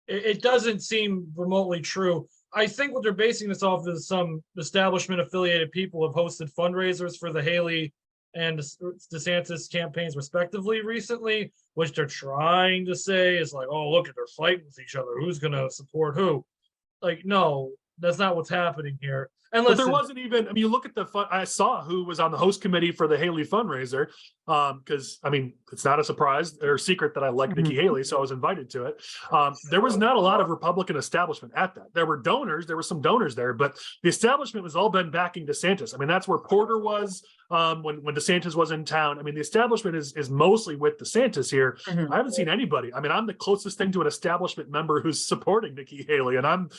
It doesn't seem remotely true. I think what they're basing this off is some establishment affiliated people have hosted fundraisers for the Haley and DeSantis campaigns respectively recently, which they're trying to say is like, oh, look, they're fighting with each other. Who's going to support who? Like, no, that's not what's happening here. And listen, but there wasn't even, you look at I saw who was on the host committee for the Haley fundraiser, because, it's not a surprise or secret that I like Nikki Haley, so I was invited to it. There was not a lot of Republican establishment at that. There were some donors there, but the establishment was all been backing DeSantis. That's where Porter was when DeSantis was in town. The establishment is mostly with DeSantis here. I haven't seen anybody. I'm the closest thing to an establishment member who's supporting Nikki Haley, and I'm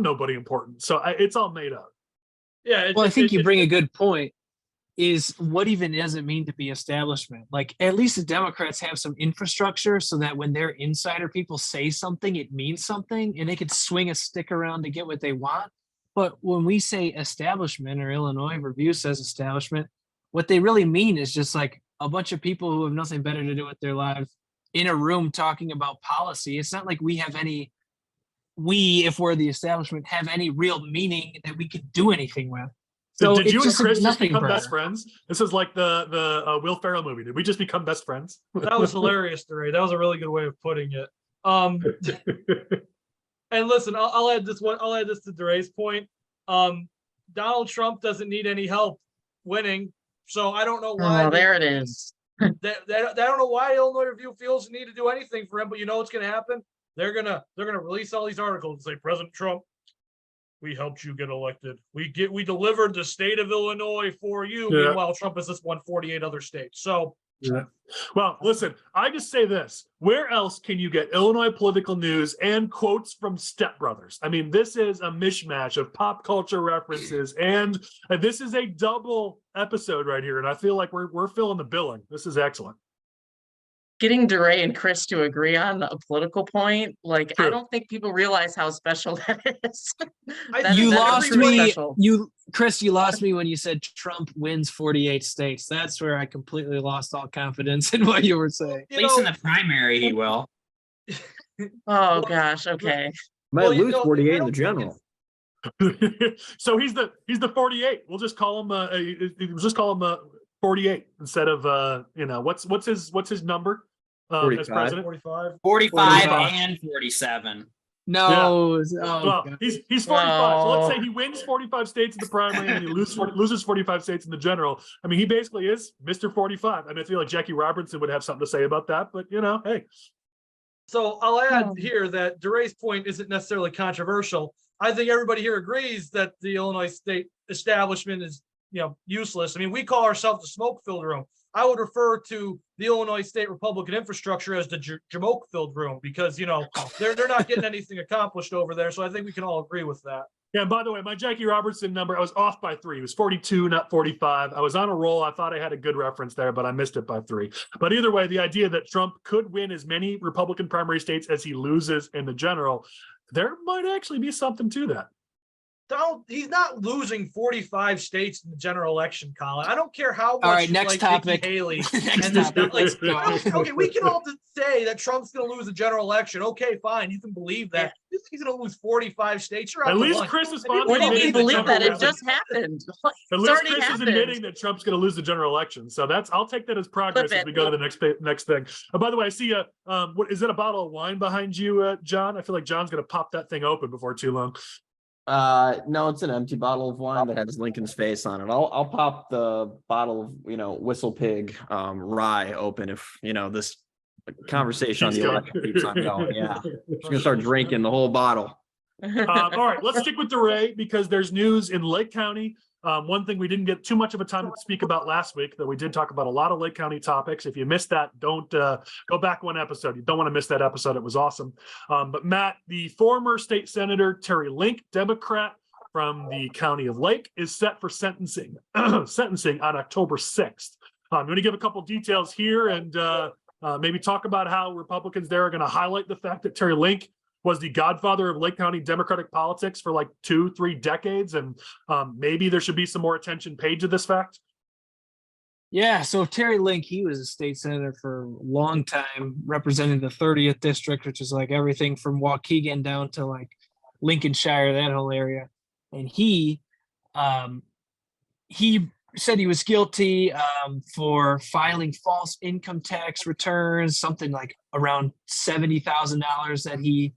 nobody important. So it's all made up. Yeah. I think you bring a good point. Is what even does it mean to be establishment? Like, at least the Democrats have some infrastructure so that when their insider people say something, it means something and they could swing a stick around to get what they want. But when we say establishment, or Illinois Review says establishment, what they really mean is just like a bunch of people who have nothing better to do with their lives in a room talking about policy. It's not like we have any, if we're the establishment, have any real meaning that we could do anything with. So did you and just Chris just nothing become burger. best friends? This is like the Will Ferrell movie. Did we just become best friends? That was hilarious, DeRay. That was a really good way of putting it. And listen, I'll add this one. I'll add this to DeRay's point. Donald Trump doesn't need any help winning, so I don't know why. Oh, there it is. I don't know why Illinois Review feels the need to do anything for him, but you know what's going to happen? They're gonna release all these articles and say, President Trump, we helped you get elected. We delivered the state of Illinois for you. Yeah. Meanwhile, Trump has just won 48 other states. So Yeah. Well, listen, I just say this. Where else can you get Illinois political news and quotes from Step Brothers? I mean, this is a mishmash of pop culture references, and this is a double episode right here. And I feel like we're filling the billing. This is excellent. Getting DeRay and Chris to agree on a political point, like True. I don't think people realize how special that is. You That is lost really me. special. Chris, you lost me when you said Trump wins 48 states. That's where I completely lost all confidence in what you were saying. At least in the primary, he will. Oh gosh, okay. Might Well, you lose know, 48 I in the don't think general. So he's the 48. We'll just call him 48 instead of what's his number as 45. president? 45. 45 45. and 47. No. Oh, Well, God. he's 45. So let's say Wow. he wins 45 states in the primary and he loses 45 states in the general. I mean, he basically is Mr. 45. I mean, I feel like Jackie Robinson would have something to say about that, but hey. So I'll add Oh. here that DeRay's point isn't necessarily controversial. I think everybody here agrees that the Illinois state establishment is, useless. I mean, we call ourselves the smoke-filled room. I would refer to the Illinois state Republican infrastructure as the jamoke-filled room because, they're not getting anything accomplished over there. So I think we can all agree with that. Yeah, and by the way, my Jackie Robertson number, I was off by 3. It was 42, not 45. I was on a roll. I thought I had a good reference there, but I missed it by 3. But either way, the idea that Trump could win as many Republican primary states as he loses in the general, there might actually be something to that. He's not losing 45 states in the general election, Colin. I don't care how much All right, you next like topic. Nikki Haley. Next and this, topic. like, Let's go. okay, we can all just say that Trump's going to lose the general election. Okay, fine. You can believe that. You think he's going to lose 45 states? You're out At to least lunch. Chris is And you finally What do you admitting mean that believe Trump that? will It win. just happened. At It's least already Chris is happened. admitting that Trump's going to lose the general election. So I'll take that as progress Flip as it. we go to the next thing. Oh, by the way, I see what is it, a bottle of wine behind you, John? I feel like John's going to pop that thing open before too long. No, it's an empty bottle of wine that has Lincoln's face on it. I'll pop the bottle of Whistle Pig rye open if this conversation on Keeps the going. election keeps on going. Yeah, I'm gonna start drinking the whole bottle. All right, let's stick with DeRay because there's news in Lake County. One thing we didn't get too much of a time to speak about last week, though we did talk about a lot of Lake County topics. If you missed that, don't go back one episode. You don't want to miss that episode. It was awesome. But Matt, the former state senator Terry Link, Democrat from the county of Lake, is set for sentencing on October 6th. I'm going to give a couple details here and maybe talk about how Republicans there are going to highlight the fact that Terry Link was the godfather of Lake County Democratic politics for like 2-3 decades. And maybe there should be some more attention paid to this fact. Yeah, so Terry Link, he was a state senator for a long time, representing the 30th district, which is like everything from Waukegan down to like Lincolnshire, that whole area. And he said he was guilty for filing false income tax returns, something like around $70,000 that he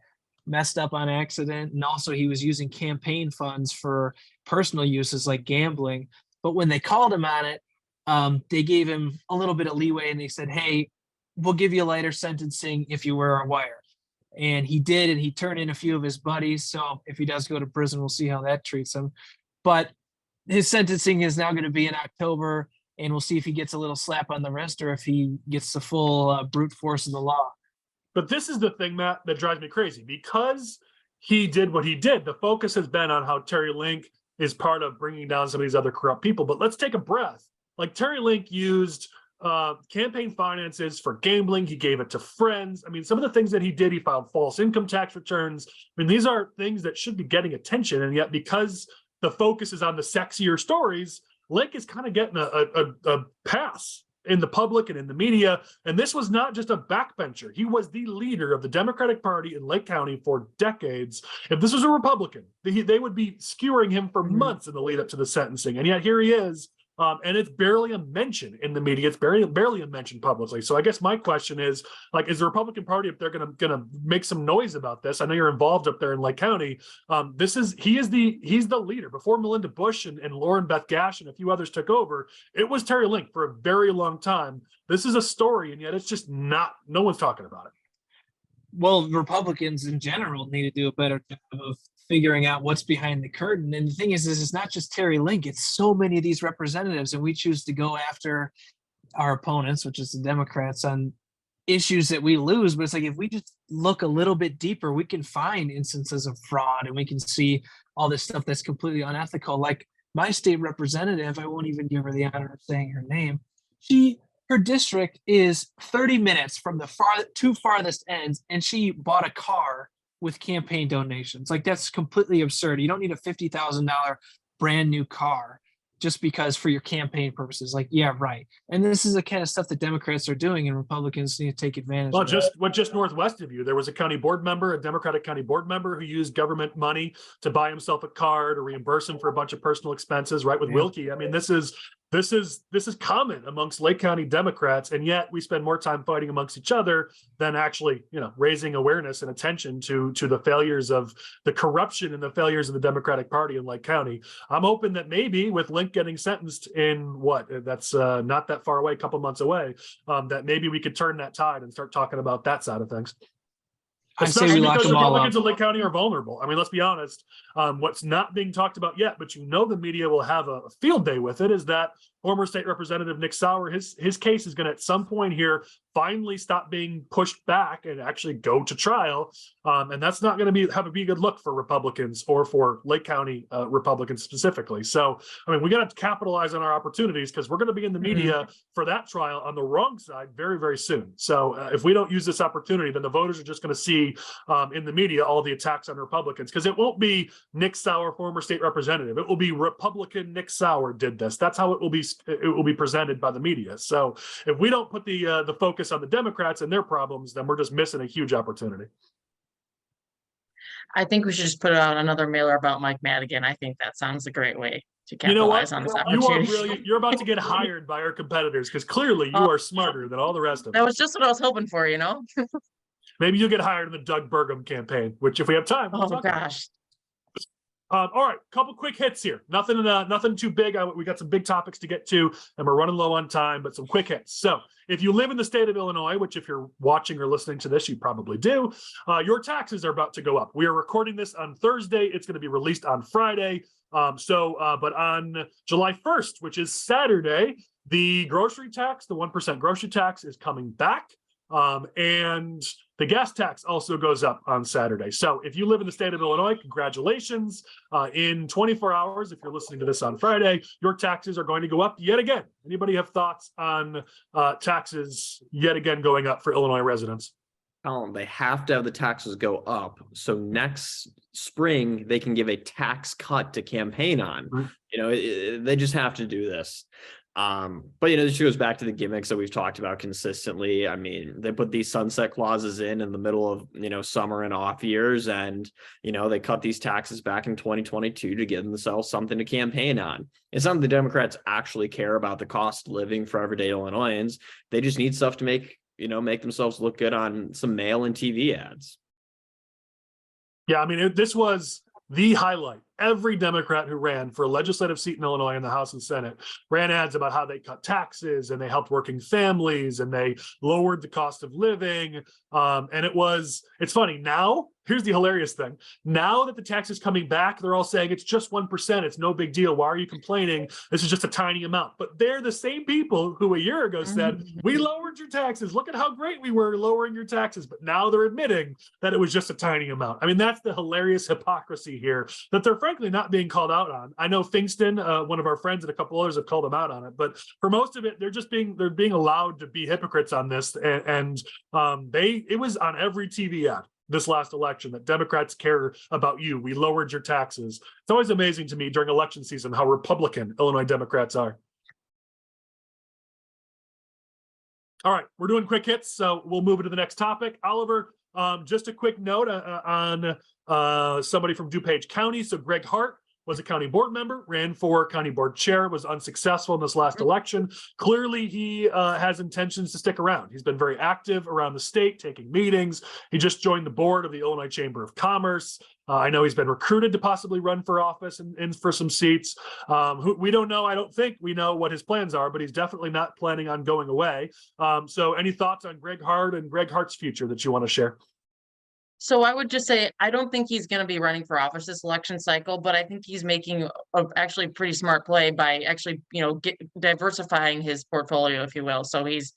messed up on accident. And also he was using campaign funds for personal uses like gambling. But when they called him on it, they gave him a little bit of leeway and they said, hey, we'll give you a lighter sentencing if you wear a wire. And he did, and he turned in a few of his buddies. So if he does go to prison, we'll see how that treats him. But his sentencing is now going to be in October, and we'll see if he gets a little slap on the wrist or if he gets the full brute force of the law. But this is the thing, Matt, that drives me crazy. Because he did what he did, the focus has been on how Terry Link is part of bringing down some of these other corrupt people. But let's take a breath. Like Terry Link used campaign finances for gambling. He gave it to friends. I mean, some of the things that he did, he filed false income tax returns. I mean, these are things that should be getting attention. And yet because the focus is on the sexier stories, Link is kind of getting a pass in the public and in the media. And this was not just a backbencher. He was the leader of the Democratic Party in Lake County for decades. If this was a Republican, they would be skewering him for months in the lead up to the sentencing. And yet here he is. And it's barely a mention in the media. It's barely a mention publicly. So I guess my question is, like, is the Republican Party, if they're gonna make some noise about this? I know you're involved up there in Lake County. He's the leader. Before Melinda Bush and Lauren Beth Gash and a few others took over, it was Terry Link for a very long time. This is a story, and yet it's just no one's talking about it. Well, Republicans in general need to do a better job of figuring out what's behind the curtain. And the thing is it's not just Terry Link, it's so many of these representatives, and we choose to go after our opponents, which is the Democrats, on issues that we lose. But it's like, if we just look a little bit deeper, we can find instances of fraud, and we can see all this stuff that's completely unethical. Like my state representative, I won't even give her the honor of saying her name. Her district is 30 minutes from the two farthest ends, and she bought a car with campaign donations. Like, that's completely absurd. You don't need a $50,000 brand new car just because for your campaign purposes. Like, yeah, right. And this is the kind of stuff that Democrats are doing, and Republicans need to take advantage of. Just northwest of you, there was a county board member, a Democratic county board member, who used government money to buy himself a car to reimburse him for a bunch of personal expenses, right, with Wilkie. I mean, this is common amongst Lake County Democrats, and yet we spend more time fighting amongst each other than actually, raising awareness and attention to the failures of the corruption and the failures of the Democratic Party in Lake County. I'm hoping that maybe with Link getting sentenced in that's not that far away, a couple months away, that maybe we could turn that tide and start talking about that side of things. Especially because Republicans in Lake County are vulnerable. I mean, let's be honest. What's not being talked about yet, but the media will have a field day with it, is that former state representative Nick Sauer, his case is going to at some point here finally stop being pushed back and actually go to trial. And that's not going to be a good look for Republicans or for Lake County Republicans specifically. So, I mean, we got to capitalize on our opportunities, because we're going to be in the media for that trial on the wrong side very, very soon. So if we don't use this opportunity, then the voters are just going to see in the media all the attacks on Republicans, because it won't be Nick Sauer, former state representative. It will be Republican Nick Sauer did this. That's how it will be presented by the media. So if we don't put the focus on the Democrats and their problems, then we're just missing a huge opportunity. I think we should just put out another mailer about Mike Madigan. I think that sounds a great way to capitalize on this opportunity. You're about to get hired by our competitors, because clearly you are smarter than all the rest of them. That was just what I was hoping for, Maybe you'll get hired in the Doug Burgum campaign, which, if we have time, we'll talk about. All right, couple quick hits here. Nothing too big. We got some big topics to get to, and we're running low on time, but some quick hits. So if you live in the state of Illinois, which if you're watching or listening to this, you probably do, your taxes are about to go up. We are recording this on Thursday. It's going to be released on Friday. But on July 1st, which is Saturday, the grocery tax, the 1% grocery tax, is coming back. And the gas tax also goes up on Saturday. So if you live in the state of Illinois, congratulations. In 24 hours, if you're listening to this on Friday, your taxes are going to go up yet again. Anybody have thoughts on taxes yet again going up for Illinois residents? They have to have the taxes go up, so next spring they can give a tax cut to campaign on. They just have to do this. But this goes back to the gimmicks that we've talked about consistently. I mean, they put these sunset clauses in the middle of summer and off years, and they cut these taxes back in 2022 to give themselves something to campaign on. It's not that the Democrats actually care about the cost of living for everyday Illinoisans. They just need stuff to make themselves look good on some mail and TV ads. Yeah, I mean, this was the highlight. Every Democrat who ran for a legislative seat in Illinois in the House and Senate ran ads about how they cut taxes and they helped working families and they lowered the cost of living. And it's funny. Now, here's the hilarious thing. Now that the tax is coming back, they're all saying it's just 1%. It's no big deal. Why are you complaining? This is just a tiny amount. But they're the same people who a year ago said, we lowered your taxes. Look at how great we were lowering your taxes. But now they're admitting that it was just a tiny amount. I mean, that's the hilarious hypocrisy here that they're frankly not being called out on. I know Fingston, one of our friends, and a couple others have called them out on it, but for most of it, they're being allowed to be hypocrites on this. And it was on every TV ad this last election that Democrats care about you. We lowered your taxes. It's always amazing to me during election season how Republican Illinois Democrats are. All right, we're doing quick hits, so we'll move into the next topic. Oliver, just a quick note on somebody from DuPage County. So Greg Hart was a county board member, ran for county board chair, was unsuccessful in this last election. Clearly, he has intentions to stick around. He's been very active around the state, taking meetings. He just joined the board of the Illinois Chamber of Commerce. I know he's been recruited to possibly run for office and for some seats. We don't know. I don't think we know what his plans are, but he's definitely not planning on going away. So any thoughts on Greg Hart and Greg Hart's future that you want to share? So I would just say, I don't think he's going to be running for office this election cycle, but I think he's making a actually pretty smart play by actually, diversifying his portfolio, if you will. So he's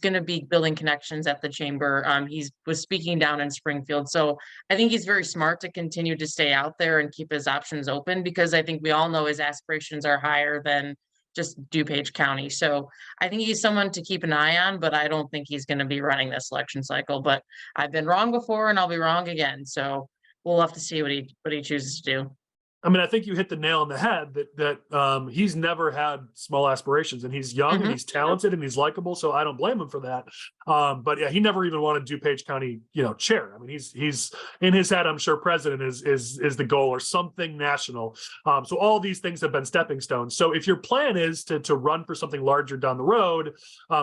going to be building connections at the chamber. He was speaking down in Springfield. So I think he's very smart to continue to stay out there and keep his options open, because I think we all know his aspirations are higher than just DuPage County. So I think he's someone to keep an eye on, but I don't think he's going to be running this election cycle. But I've been wrong before and I'll be wrong again. So we'll have to see what he chooses to do. I mean, I think you hit the nail on the head that he's never had small aspirations, and he's young and he's talented and he's likable. So I don't blame him for that. But yeah, he never even wanted DuPage County, chair. I mean, he's in his head, I'm sure president is the goal or something national. So all these things have been stepping stones. So if your plan is to run for something larger down the road,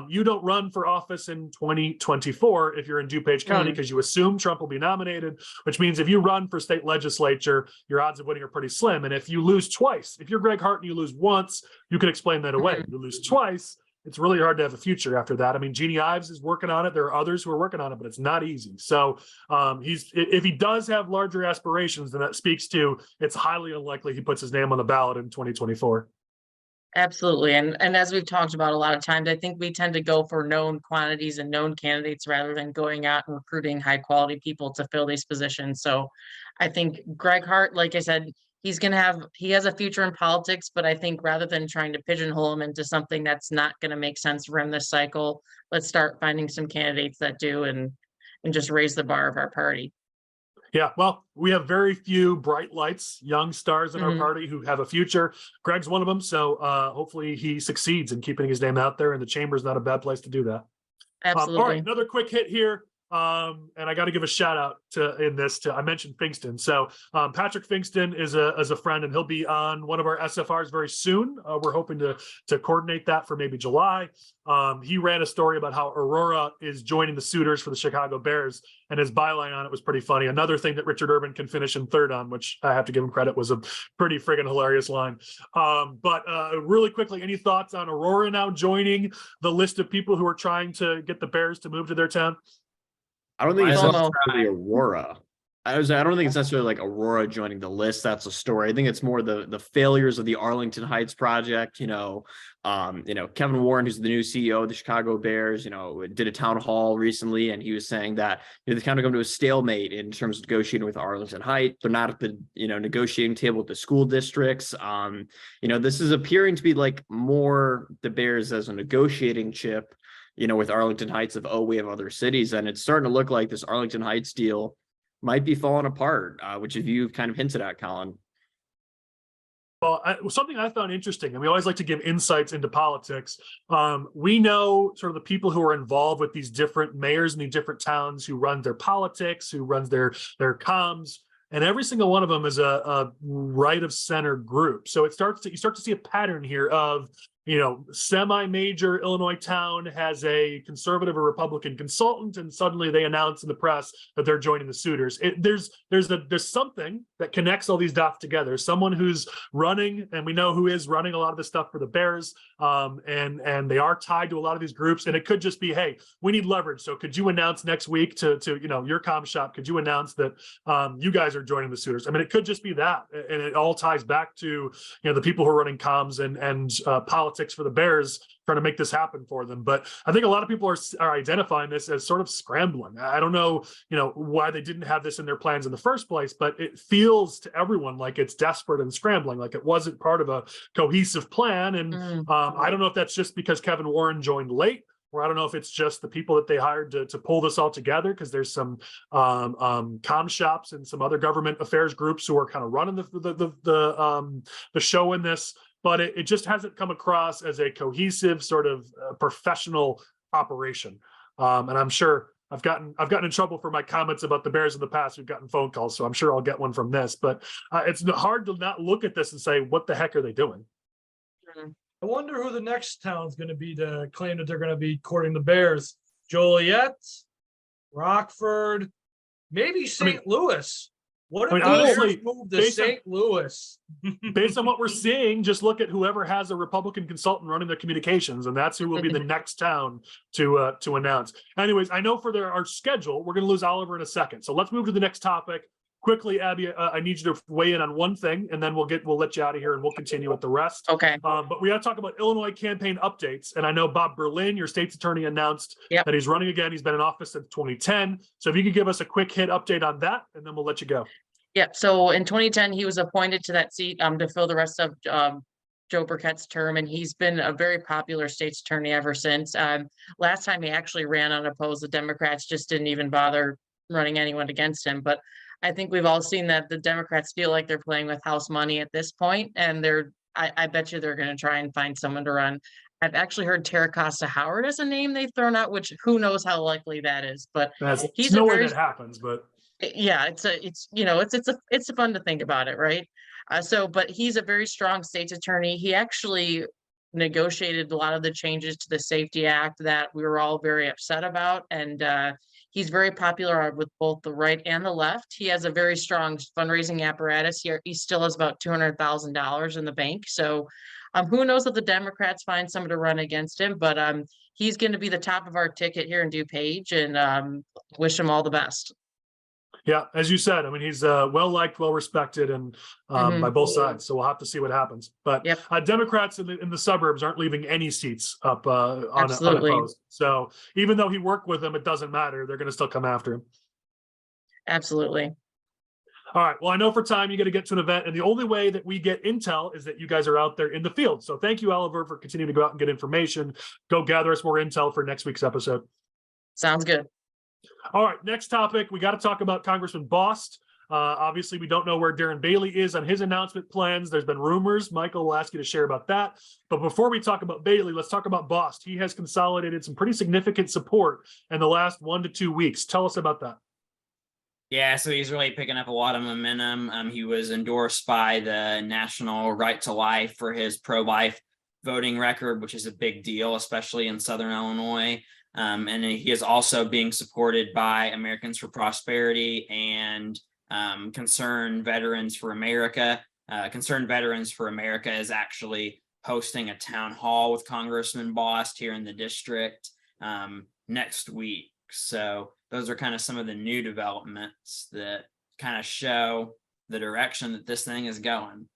you don't run for office in 2024 if you're in DuPage County, because you assume Trump will be nominated, which means if you run for state legislature, your odds of winning are pretty slim. And if you lose twice, if you're Greg Hart and you lose once, you can explain that away. You lose twice, it's really hard to have a future after that. I mean, Jeanne Ives is working on it. There are others who are working on it, but it's not easy. So if he does have larger aspirations, then that speaks to it's highly unlikely he puts his name on the ballot in 2024. Absolutely. And as we've talked about a lot of times, I think we tend to go for known quantities and known candidates rather than going out and recruiting high quality people to fill these positions. So I think Greg Hart, like I said, he has a future in politics, but I think rather than trying to pigeonhole him into something that's not going to make sense for him this cycle, let's start finding some candidates that do and just raise the bar of our party. Yeah, well, we have very few bright lights, young stars in our party who have a future. Greg's one of them, so hopefully he succeeds in keeping his name out there, and the chamber is not a bad place to do that. Absolutely. All right, another quick hit here. And I got to give a shout out I mentioned Fingston. So Patrick Fingston is a friend, and he'll be on one of our SFRs very soon. We're hoping to coordinate that for maybe July. He ran a story about how Aurora is joining the Suitors for the Chicago Bears, and his byline on it was pretty funny. Another thing that Richard Urban can finish in third on, which I have to give him credit, was a pretty friggin' hilarious line. But really quickly, any thoughts on Aurora now joining the list of people who are trying to get the Bears to move to their town? I don't think it's necessarily Aurora. I don't think it's necessarily like Aurora joining the list. That's a story. I think it's more the failures of the Arlington Heights project. Kevin Warren, who's the new CEO of the Chicago Bears, did a town hall recently, and he was saying that they kind of come to a stalemate in terms of negotiating with Arlington Heights. They're not at the negotiating table with the school districts. This is appearing to be like more the Bears as a negotiating chip, with Arlington Heights of, we have other cities. And it's starting to look like this Arlington Heights deal might be falling apart, which you've kind of hinted at, Colin. Well, something I found interesting, and we always like to give insights into politics. We know sort of the people who are involved with these different mayors in these different towns, who run their politics, who runs their comms, and every single one of them is a right of center group. So you start to see a pattern here of, semi-major Illinois town has a conservative or Republican consultant, and suddenly they announce in the press that they're joining the Suitors. There's something that connects all these dots together. Someone who's running, and we know who is running a lot of this stuff for the Bears, and they are tied to a lot of these groups. And it could just be, hey, we need leverage. So could you announce next week to your comm shop? Could you announce that you guys are joining the Suitors? I mean, it could just be that, and it all ties back to the people who are running comms and politics for the Bears, trying to make this happen for them. But I think a lot of people are identifying this as sort of scrambling. I don't know, why they didn't have this in their plans in the first place, but it feels to everyone like it's desperate and scrambling, like it wasn't part of a cohesive plan. And I don't know if that's just because Kevin Warren joined late, or I don't know if it's just the people that they hired to pull this all together, because there's some comm shops and some other government affairs groups who are kind of running the show in this. But it just hasn't come across as a cohesive sort of professional operation. And I'm sure I've gotten in trouble for my comments about the Bears in the past. We've gotten phone calls, so I'm sure I'll get one from this. But it's hard to not look at this and say, what the heck are they doing? I wonder who the next town's going to be to claim that they're going to be courting the Bears. Joliet, Rockford, maybe St. Louis. What if the honestly, Bears move to St. Louis? Based on what we're seeing, just look at whoever has a Republican consultant running their communications, and that's who will be the next town to announce. Anyways, I know for our schedule, we're going to lose Oliver in a second. So let's move to the next topic. Quickly, Abby, I need you to weigh in on one thing, and then we'll let you out of here and we'll continue with the rest. Okay. But we got to talk about Illinois campaign updates. And I know Bob Berlin, your state's attorney, announced that he's running again. He's been in office since 2010. So if you could give us a quick hit update on that, and then we'll let you go. Yeah. So in 2010, he was appointed to that seat to fill the rest of Joe Burkett's term, and he's been a very popular state's attorney ever since. Last time he actually ran unopposed. The Democrats just didn't even bother running anyone against him. But I think we've all seen that the Democrats feel like they're playing with house money at this point, and I bet you they're going to try and find someone to run. I've actually heard Terracosta Howard as a name they've thrown out, which who knows how likely that is. But he's no way that happens. But yeah, it's fun to think about it, right? But he's a very strong state's attorney. He actually negotiated a lot of the changes to the Safety Act that we were all very upset about, and he's very popular with both the right and the left. He has a very strong fundraising apparatus. He still has about $200,000 in the bank. So who knows if the Democrats find someone to run against him, but he's going to be the top of our ticket here in DuPage, and wish him all the best. Yeah, as you said, I mean, he's well-liked, well-respected, and by both sides. So we'll have to see what happens. But Democrats in the suburbs aren't leaving any seats up unopposed. So even though he worked with them, it doesn't matter. They're going to still come after him. Absolutely. All right. Well, I know for time you got to get to an event, and the only way that we get intel is that you guys are out there in the field. So thank you, Oliver, for continuing to go out and get information. Go gather us more intel for next week's episode. Sounds good. All right, next topic. We got to talk about Congressman Bost. Obviously, we don't know where Darren Bailey is on his announcement plans. There's been rumors. Michael will ask you to share about that. But before we talk about Bailey, let's talk about Bost. He has consolidated some pretty significant support in the last 1 to 2 weeks. Tell us about that. Yeah, so he's really picking up a lot of momentum. He was endorsed by the National Right to Life for his pro-life voting record, which is a big deal, especially in Southern Illinois. And he is also being supported by Americans for Prosperity and Concerned Veterans for America. Concerned Veterans for America is actually hosting a town hall with Congressman Bost here in the district next week. So those are kind of some of the new developments that kind of show the direction that this thing is going.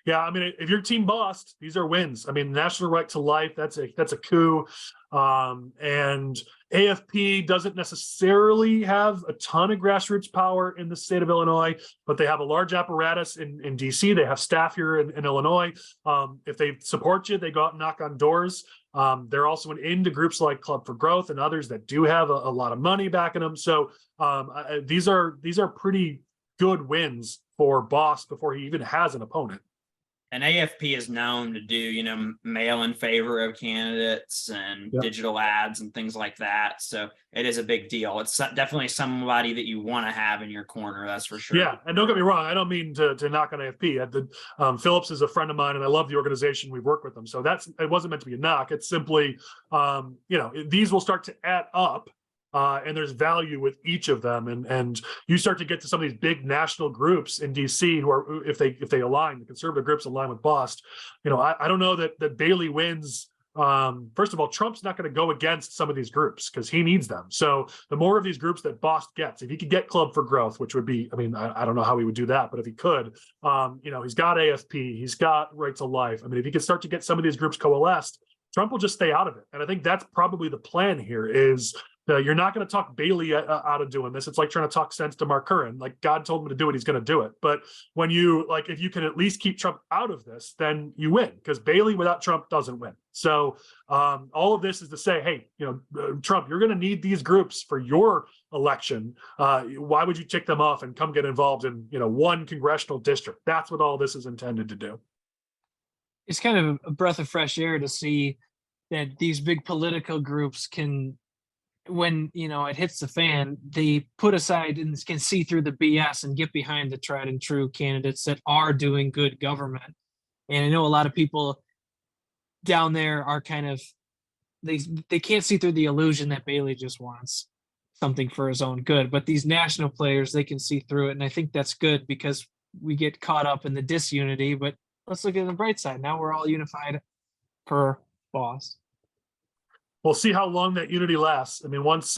Yeah, I mean, if you're Team Bost, these are wins. I mean, National Right to Life, that's a coup. And AFP doesn't necessarily have a ton of grassroots power in the state of Illinois, but they have a large apparatus in DC. They have staff here in Illinois. If they support you, they go out and knock on doors. They're also an end to groups like Club for Growth and others that do have a lot of money backing them. So these are pretty good wins for Bost before he even has an opponent. And AFP is known to do, mail in favor of candidates and digital ads and things like that. So it is a big deal. It's definitely somebody that you want to have in your corner. That's for sure. Yeah. And don't get me wrong. I don't mean to knock on AFP. Phillips is a friend of mine and I love the organization. We've worked with them. So it wasn't meant to be a knock. It's simply, these will start to add up. And there's value with each of them, and you start to get to some of these big national groups in DC who are, if they align, the conservative groups align with Bost. I don't know that Bailey wins. First of all, Trump's not going to go against some of these groups because he needs them. So the more of these groups that Bost gets, if he could get Club for Growth, which would be, I don't know how he would do that, but if he could, he's got AFP, he's got Right to Life. If he could start to get some of these groups coalesced, Trump will just stay out of it. And I think that's probably the plan here is you're not going to talk Bailey out of doing this. It's like trying to talk sense to Mark Curran. Like God told him to do it, he's going to do it. But when if you can at least keep Trump out of this, then you win because Bailey without Trump doesn't win. So all of this is to say, hey, Trump, you're going to need these groups for your election. Why would you tick them off and come get involved in, one congressional district? That's what all this is intended to do. It's kind of a breath of fresh air to see that these big political groups can, when it hits the fan, they put aside and can see through the BS and get behind the tried and true candidates that are doing good government. And I know a lot of people down there are kind of they can't see through the illusion that Bailey just wants something for his own good. But these national players, they can see through it. And I think that's good because we get caught up in the disunity. But let's look at the bright side. Now we're all unified per Bost. We'll see how long that unity lasts. I mean, once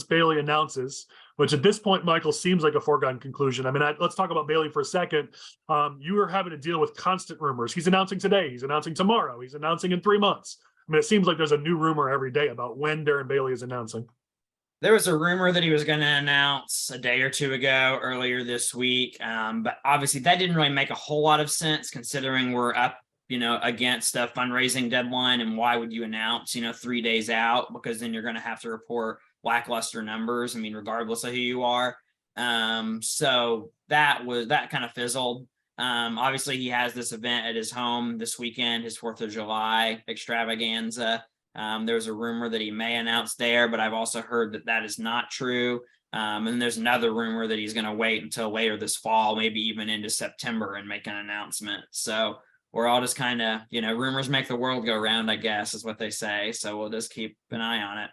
Bailey announces, which at this point, Michael, seems like a foregone conclusion. I mean, let's talk about Bailey for a second. You are having to deal with constant rumors. He's announcing today. He's announcing tomorrow. He's announcing in 3 months. I mean, it seems like there's a new rumor every day about when Darren Bailey is announcing. There was a rumor that he was going to announce a day or two ago earlier this week. But obviously that didn't really make a whole lot of sense considering we're up, against a fundraising deadline. And why would you announce, 3 days out? Because then you're going to have to report lackluster numbers. I mean, regardless of who you are. So that kind of fizzled. Obviously he has this event at his home this weekend, his 4th of July extravaganza. There's a rumor that he may announce there, but I've also heard that that is not true. And there's another rumor that he's going to wait until later this fall, maybe even into September, and make an announcement. So we're all just kind of, rumors make the world go round, I guess, is what they say. So we'll just keep an eye on it.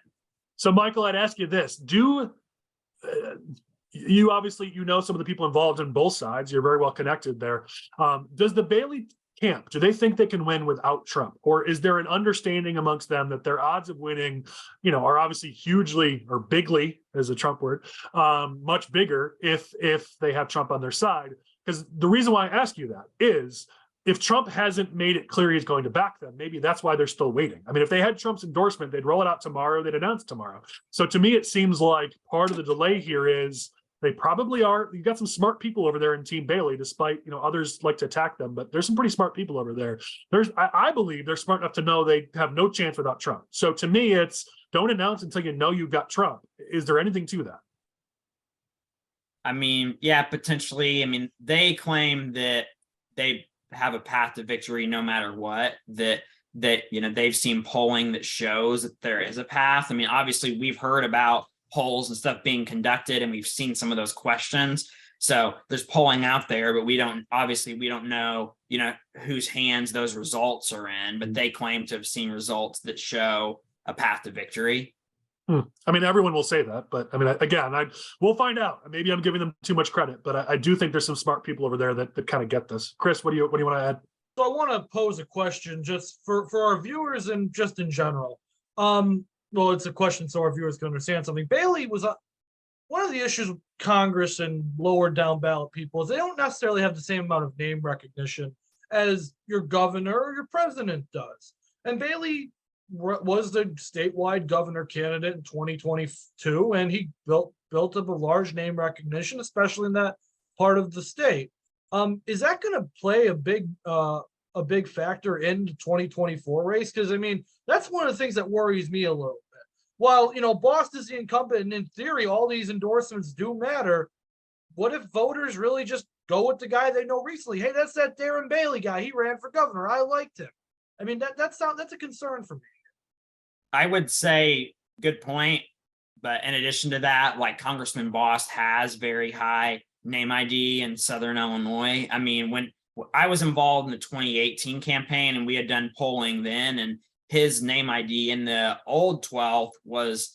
So, Michael, I'd ask you this. You obviously, some of the people involved in both sides. You're very well connected there. Does the Bailey camp, do they think they can win without Trump? Or is there an understanding amongst them that their odds of winning, are obviously hugely, or bigly, as a Trump word, much bigger if they have Trump on their side? Because the reason why I ask you that is, if Trump hasn't made it clear he's going to back them, maybe that's why they're still waiting. I mean, if they had Trump's endorsement, they'd roll it out tomorrow, they'd announce tomorrow. So to me, it seems like part of the delay here is they probably are. You've got some smart people over there in Team Bailey, despite, others like to attack them, but there's some pretty smart people over there. I believe they're smart enough to know they have no chance without Trump. So to me, it's don't announce until you know you've got Trump. Is there anything to that? I mean, yeah, potentially. I mean, they claim that they have a path to victory no matter what, that they've seen polling that shows that there is a path. I mean, obviously we've heard about polls and stuff being conducted, and we've seen some of those questions. So there's polling out there, but we don't know, whose hands those results are in, but they claim to have seen results that show a path to victory. I mean, everyone will say that, but I mean, again, we'll find out. Maybe I'm giving them too much credit, but I do think there's some smart people over there that kind of get this. Chris, what do you want to add? So I want to pose a question just for our viewers and just in general. Well, it's a question so our viewers can understand something. Bailey was one of the issues with Congress and lower down ballot people is they don't necessarily have the same amount of name recognition as your governor or your president does. And Bailey was the statewide governor candidate in 2022, and he built up a large name recognition, especially in that part of the state. Is that going to play a big factor in the 2024 race? Because I mean, that's one of the things that worries me a little bit. While Bost is the incumbent, and in theory, all these endorsements do matter. What if voters really just go with the guy they know recently? Hey, that's that Darren Bailey guy. He ran for governor. I liked him. I mean, that's a concern for me. I would say good point. But in addition to that, like Congressman Bost has very high name ID in Southern Illinois. I mean, when I was involved in the 2018 campaign and we had done polling then, and his name ID in the old 12th was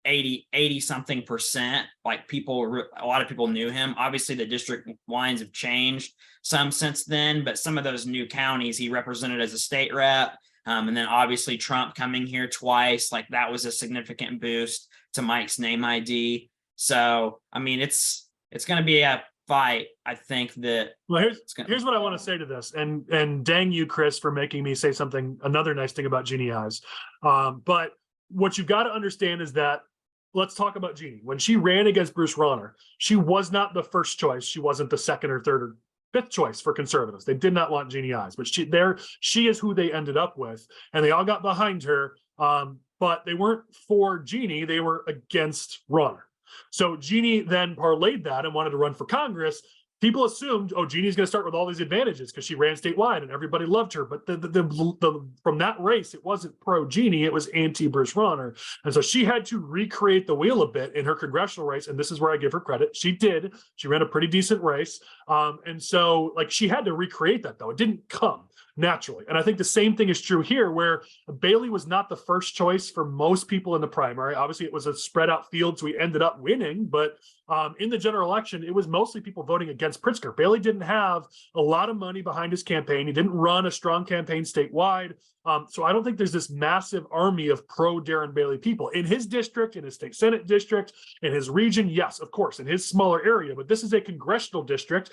80 something percent. Like a lot of people knew him. Obviously the district lines have changed some since then, but some of those new counties he represented as a state rep. And then obviously Trump coming here twice, like that was a significant boost to Mike's name ID. So, I mean, it's going to be a fight. I think that. Well, here's what I want to say to this, and dang you, Chris, for making me say another nice thing about Jeanne Ives. But what you've got to understand is that, let's talk about Jeanne. When she ran against Bruce Rauner, she was not the first choice. She wasn't the second or third or fifth choice for conservatives. They did not want Jeanne Ives, but she is who they ended up with, and they all got behind her. But they weren't for Jeanne; they were against Rauner. So Jeanne then parlayed that and wanted to run for Congress. people assumed, oh, Jeanne's going to start with all these advantages because she ran statewide and everybody loved her. But from that race, it wasn't pro Jeanne, it was anti-Bruce Rauner. And so she had to recreate the wheel a bit in her congressional race. And this is where I give her credit. She did. She ran a pretty decent race. And so like she had to recreate that, though. It didn't come naturally. And I think the same thing is true here, where Bailey was not the first choice for most people in the primary. Obviously, it was a spread out field, so we ended up winning. But in the general election, it was mostly people voting against Pritzker. Bailey didn't have a lot of money behind his campaign. He didn't run a strong campaign statewide. So I don't think there's this massive army of pro Darren Bailey people in his district, in his state Senate district, in his region. Yes, of course, in his smaller area, but this is a congressional district.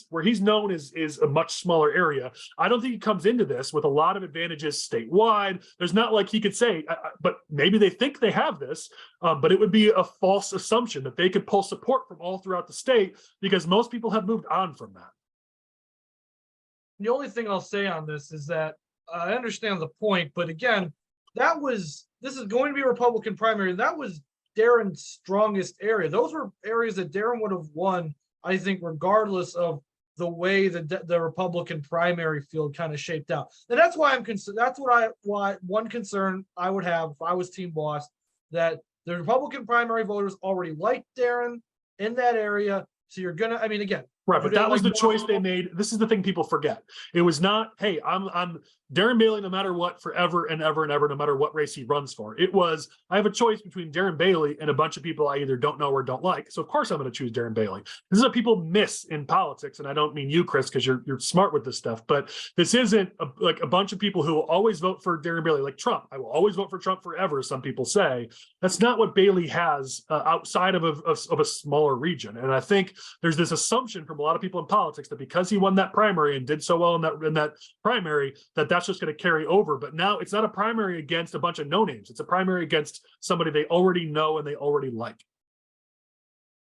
Where he's known is a much smaller area. I don't think he comes into this with a lot of advantages statewide. There's not like he could say, but maybe they think they have this, but it would be a false assumption that they could pull support from all throughout the state because most people have moved on from that. The only thing I'll say on this is that I understand the point, but again, this is going to be a Republican primary. That was Darren's strongest area. Those were areas that Darren would have won, I think, regardless of the way the Republican primary field kind of shaped out. And that's why I'm concerned. That's why one concern I would have if I was Team Bost, that the Republican primary voters already liked Darren in that area. So you're gonna, I mean, again, right, but that was the choice they made. This is the thing people forget. It was not, hey, I'm Darren Bailey no matter what, forever and ever and ever, no matter what race he runs for. It was, I have a choice between Darren Bailey and a bunch of people I either don't know or don't like. So of course I'm going to choose Darren Bailey. This is what people miss in politics. And I don't mean you, Chris, because you're smart with this stuff, but this isn't like a bunch of people who will always vote for Darren Bailey, like Trump. I will always vote for Trump forever, some people say. That's not what Bailey has outside of a smaller region. And I think there's this assumption from a lot of people in politics that because he won that primary and did so well in that primary, that's just going to carry over. But now it's not a primary against a bunch of no names. It's a primary against somebody they already know and they already like.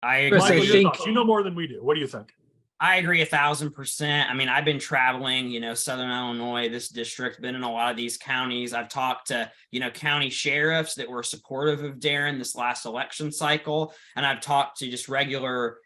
I agree. You know more than we do. What do you think? I agree 1,000%. I mean, I've been traveling, Southern Illinois, this district, been in a lot of these counties. I've talked to, county sheriffs that were supportive of Darren this last election cycle. And I've talked to just regular,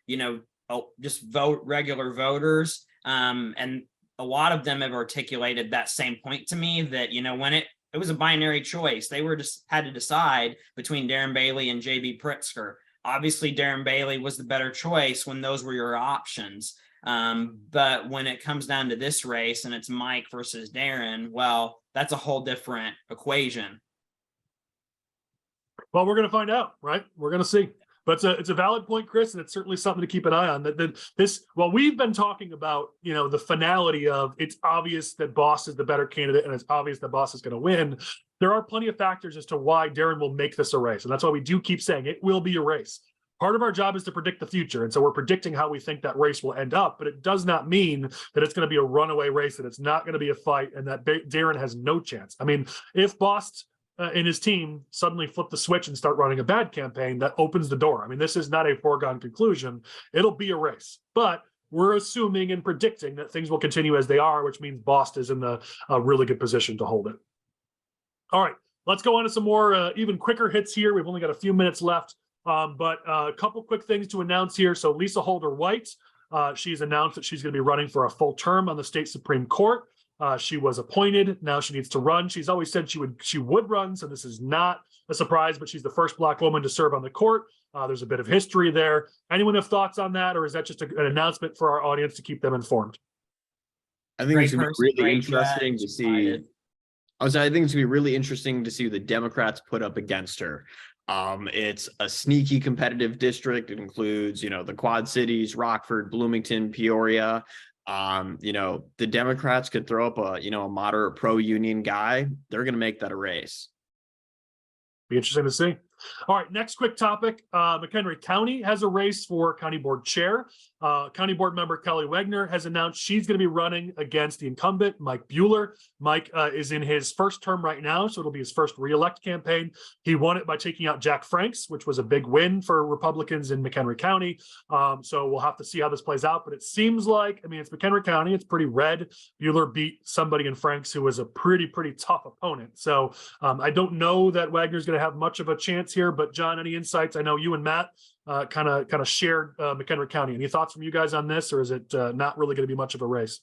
regular voters. And a lot of them have articulated that same point to me that, when it was a binary choice, they had to decide between Darren Bailey and JB Pritzker. Obviously, Darren Bailey was the better choice when those were your options. But when it comes down to this race and it's Mike versus Darren, well, that's a whole different equation. Well, we're going to find out, right? We're going to see. But it's a valid point, Chris, and it's certainly something to keep an eye on. We've been talking about, the finality of it's obvious that Bost is the better candidate and it's obvious that Bost is going to win. There are plenty of factors as to why Darren will make this a race. And that's why we do keep saying it will be a race. Part of our job is to predict the future. And so we're predicting how we think that race will end up, but it does not mean that it's going to be a runaway race, that it's not going to be a fight, and that Darren has no chance. I mean, if Bost and his team suddenly flip the switch and start running a bad campaign, that opens the door. I mean, this is not a foregone conclusion. It'll be a race, but we're assuming and predicting that things will continue as they are, which means Bost is in a really good position to hold it. All right, let's go on to some more even quicker hits here. We've only got a few minutes left, but a couple quick things to announce here. So Lisa Holder-White, she's announced that she's going to be running for a full term on the state Supreme Court. She was appointed. Now she needs to run. She's always said she would run, so this is not a surprise, but she's the first Black woman to serve on the court. There's a bit of history there. Anyone have thoughts on that, or is that just an announcement for our audience to keep them informed? I think it's going to be really interesting to see. I think it's going to be really interesting to see who the Democrats put up against her. It's a sneaky competitive district. It includes, the Quad Cities, Rockford, Bloomington, Peoria. The Democrats could throw up a moderate pro-union guy. They're going to make that a race. Be interesting to see. All right, next quick topic. McHenry County has a race for county board chair. County board member Kelly Wegener has announced she's going to be running against the incumbent, Mike Bueller. Mike is in his first term right now, so it'll be his first re-elect campaign. He won it by taking out Jack Franks, which was a big win for Republicans in McHenry County. So we'll have to see how this plays out, but it seems like, it's McHenry County. It's pretty red. Bueller beat somebody in Franks who was a pretty tough opponent. So I don't know that Wagner's going to have much of a chance insights here, but John, any insights? I know you and Matt kind of shared McHenry County. Any thoughts from you guys on this, or is it not really going to be much of a race?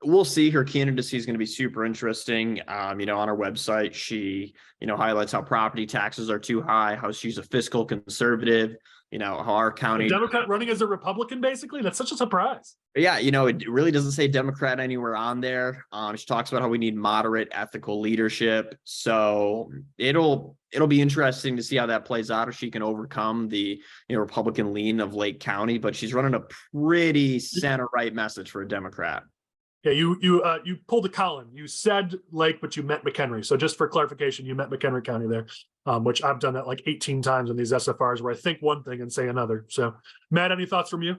We'll see. Her candidacy is going to be super interesting. On our website, she, highlights how property taxes are too high, how she's a fiscal conservative, how our county. A Democrat running as a Republican, basically? That's such a surprise. Yeah, it really doesn't say Democrat anywhere on there. She talks about how we need moderate ethical leadership. So it'll be interesting to see how that plays out, if she can overcome the Republican lean of Lake County, but she's running a pretty center right message for a Democrat. Yeah, you pulled a Colin. You said Lake, but you meant McHenry. So just for clarification, you meant McHenry County there, which I've done that like 18 times in these SFRs where I think one thing and say another. So Matt, any thoughts from you?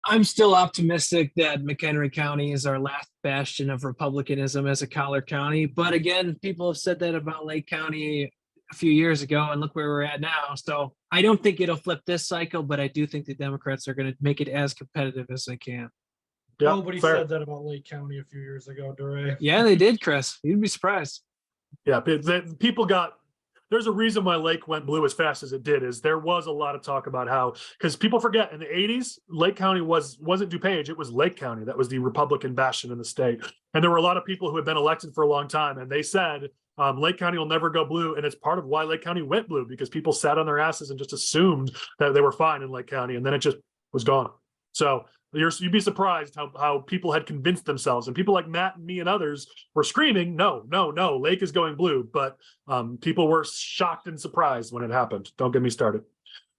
I'm still optimistic that McHenry County is our last bastion of Republicanism as a collar county. But again, people have said that about Lake County a few years ago, and look where we're at now. So I don't think it'll flip this cycle, but I do think the Democrats are going to make it as competitive as they can. Yeah, Nobody said that about Lake County a few years ago, DeRay. Yeah, they did, Chris. You'd be surprised. Yeah, people got. There's a reason why Lake went blue as fast as it did. Is there was a lot of talk about how, because people forget in the 80s, Lake County wasn't DuPage, it was Lake County. That was the Republican bastion in the state. And there were a lot of people who had been elected for a long time, and they said Lake County will never go blue. And it's part of why Lake County went blue, because people sat on their asses and just assumed that they were fine in Lake County, and then it just was gone. So you'd be surprised how people had convinced themselves, and people like Matt and me and others were screaming, no, Lake is going blue. But people were shocked and surprised when it happened. Don't get me started.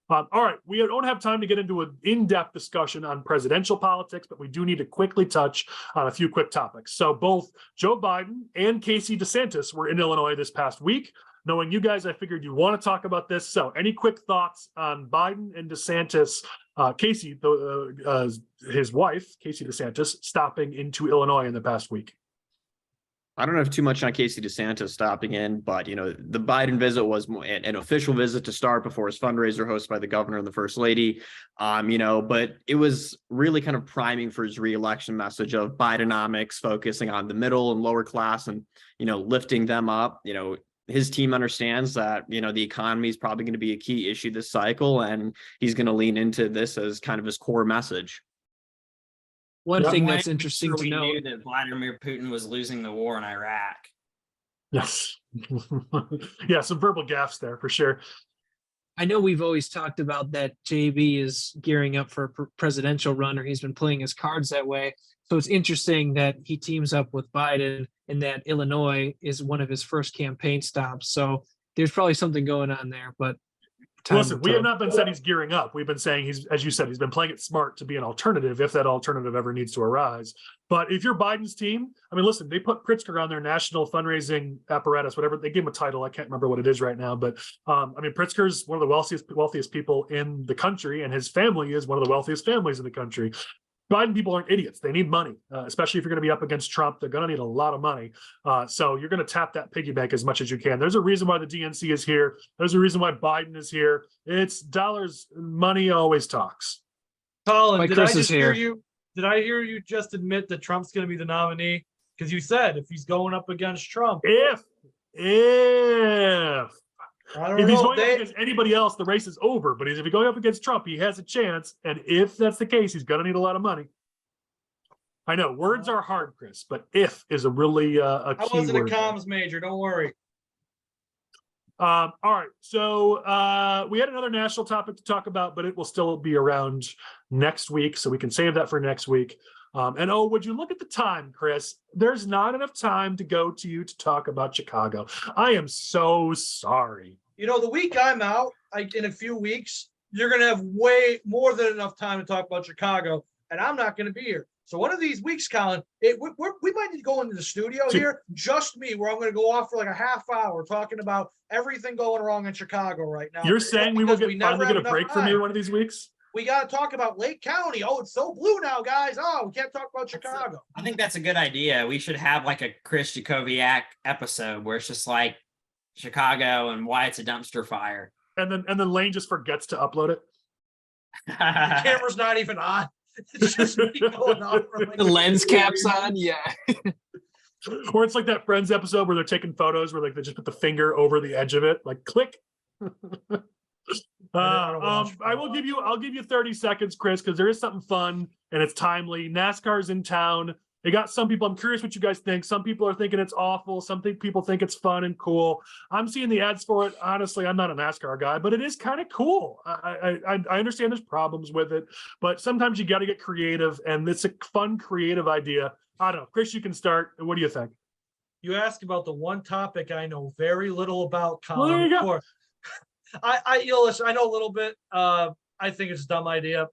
All right, we don't have time to get into an in-depth discussion on presidential politics, but we do need to quickly touch on a few quick topics. So both Joe Biden and Casey DeSantis were in Illinois this past week. Knowing you guys, I figured you want to talk about this. So any quick thoughts on Biden and DeSantis, Casey, his wife, Casey DeSantis, stopping into Illinois in the past week? I don't have too much on Casey DeSantis stopping in, but, the Biden visit was an official visit to start before his fundraiser hosted by the governor and the first lady, but it was really kind of priming for his reelection message of Bidenomics, focusing on the middle and lower class and, lifting them up. His team understands that, the economy is probably going to be a key issue this cycle, and he's going to lean into this as kind of his core message. One thing that's interesting to note, that Vladimir Putin was losing the war in Iraq. Yes. Yeah, some verbal gaffes there for sure. I know we've always talked about that JB is gearing up for a presidential run, or he's been playing his cards that way. So it's interesting that he teams up with Biden and that Illinois is one of his first campaign stops. So there's probably something going on there, but listen, we have not been saying he's gearing up. We've been saying as you said, he's been playing it smart to be an alternative if that alternative ever needs to arise. But if you're Biden's team, listen, they put Pritzker on their national fundraising apparatus, whatever. They gave him a title. I can't remember what it is right now. But Pritzker's one of the wealthiest people in the country, and his family is one of the wealthiest families in the country. Biden people aren't idiots. They need money, especially if you're going to be up against Trump. They're going to need a lot of money. So you're going to tap that piggy bank as much as you can. There's a reason why the DNC is here. There's a reason why Biden is here. It's dollars. Money always talks. Colin, did I hear you just admit that Trump's going to be the nominee? Because you said if he's going up against Trump. If he's going up against anybody else, the race is over. But if he's going up against Trump, he has a chance. And if that's the case, he's going to need a lot of money. I know words are hard, Chris, but if is a really a key word. I wasn't a comms major. Don't worry. All right. So we had another national topic to talk about, but it will still be around next week. So we can save that for next week. Would you look at the time, Chris? There's not enough time to go to you to talk about Chicago. I am so sorry. The week I'm out, in a few weeks, you're going to have way more than enough time to talk about Chicago, and I'm not going to be here. So one of these weeks, Colin, we might need to go into the studio here, just me, where I'm going to go off for like a half hour talking about everything going wrong in Chicago right now. You're saying we will finally get a break from you one of these weeks? We got to talk about Lake County. Oh, it's so blue now, guys. Oh, we can't talk about Chicago. I think that's a good idea. We should have like a Chris Jacobiak episode where it's just like Chicago and why it's a dumpster fire. And then Lane just forgets to upload it. The camera's not even on. It's just me going on. The lens cap's on, yeah. Or it's like that Friends episode where they're taking photos where like they just put the finger over the edge of it, like click. I'll give you 30 seconds, Chris, because there is something fun and it's timely. NASCAR's in town. They got some people. I'm curious what you guys think. Some people are thinking it's awful. People think it's fun and cool. I'm seeing the ads for it. Honestly, I'm not a NASCAR guy, but it is kind of cool. I understand there's problems with it, but sometimes you got to get creative, and it's a fun, creative idea. I don't know, Chris. You can start. What do you think? You asked about the one topic I know very little about, Colin. Well, there you go. Listen, I know a little bit. I think it's a dumb idea.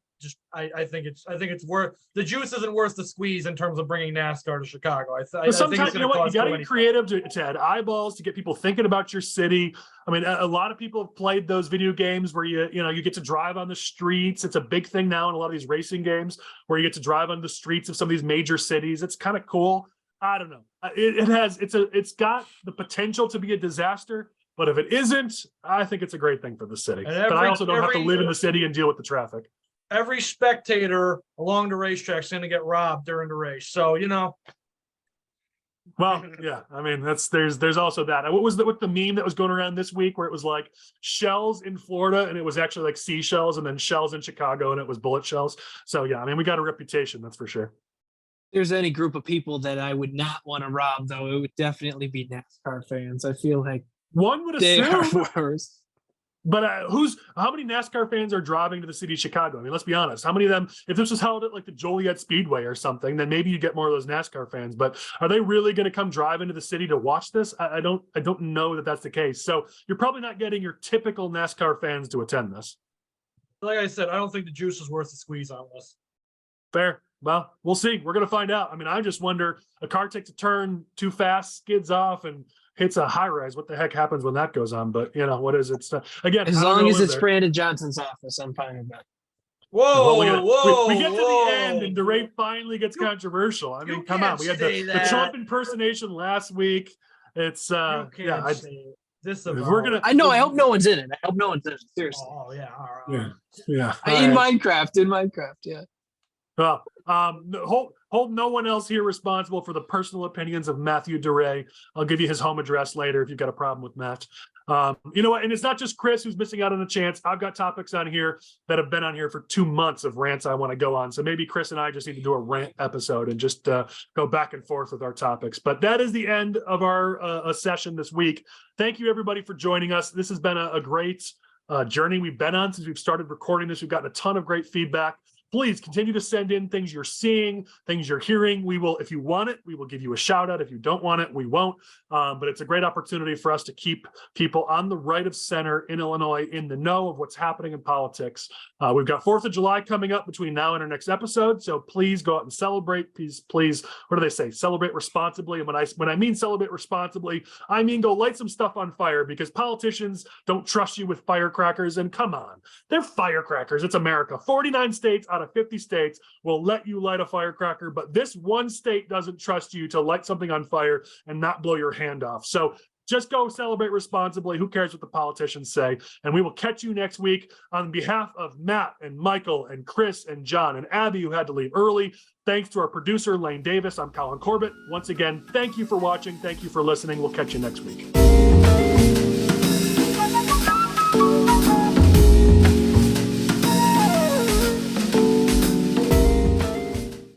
I think it's worth, the juice isn't worth the squeeze in terms of bringing NASCAR to Chicago. I think sometimes, you know what, you got to get creative to add eyeballs, to get people thinking about your city. I mean, a lot of people have played those video games where you get to drive on the streets. It's a big thing now in a lot of these racing games where you get to drive on the streets of some of these major cities. It's kind of cool. I don't know. It's got the potential to be a disaster. But if it isn't, I think it's a great thing for the city. But I also don't have to live in the city and deal with the traffic. Every spectator along the racetrack is going to get robbed during the race. So, Well, yeah, I mean, there's also that. What was the meme that was going around this week where it was like shells in Florida and it was actually like seashells, and then shells in Chicago and it was bullet shells. So yeah, I mean, we got a reputation, that's for sure. If there's any group of people that I would not want to rob, though, it would definitely be NASCAR fans. I feel like one would they assume. are worse. But how many NASCAR fans are driving to the city of Chicago? I mean, let's be honest. How many of them, if this was held at like the Joliet Speedway or something, then maybe you get more of those NASCAR fans. But are they really going to come drive into the city to watch this? I don't know that that's the case. So you're probably not getting your typical NASCAR fans to attend this. Like I said, I don't think the juice is worth the squeeze on this. Fair. Well, we'll see. We're going to find out. I mean, I just wonder, a car takes a turn too fast, skids off, and hits a high rise. What the heck happens when that goes on? But what is it? Again, as long as it's Brandon Johnson's office, I'm fine with that. Whoa, we get to the end and DeRay finally gets controversial. I mean, come on. We had the Trump impersonation last week. It's this we're gonna. I know. I hope no one's in it. I hope no one's in it. Seriously. Oh yeah. All right. Yeah. In Minecraft. Yeah. Well, hold no one else here responsible for the personal opinions of Matthew DeRay. I'll give you his home address later if you've got a problem with Matt. You know what? And it's not just Chris who's missing out on a chance. I've got topics on here that have been on here for 2 months of rants I want to go on. So maybe Chris and I just need to do a rant episode and just go back and forth with our topics. But that is the end of our session this week. Thank you, everybody, for joining us. This has been a great journey we've been on since we've started recording this. We've gotten a ton of great feedback. Please continue to send in things you're seeing, things you're hearing. We will, if you want it, we will give you a shout out. If you don't want it, we won't. But it's a great opportunity for us to keep people on the right of center in Illinois in the know of what's happening in politics. We've got 4th of July coming up between now and our next episode. So please go out and celebrate. Please, what do they say? Celebrate responsibly. And when I mean celebrate responsibly, I mean go light some stuff on fire, because politicians don't trust you with firecrackers. And come on, they're firecrackers. It's America. 49 states out of 50 states will let you light a firecracker, but this one state doesn't trust you to light something on fire and not blow your hand off. So just go celebrate responsibly. Who cares what the politicians say? And we will catch you next week. On behalf of Matt and Michael and Chris and John and Abby, who had to leave early, thanks to our producer, Lane Davis, I'm Colin Corbett. Once again, thank you for watching. Thank you for listening. We'll catch you next week.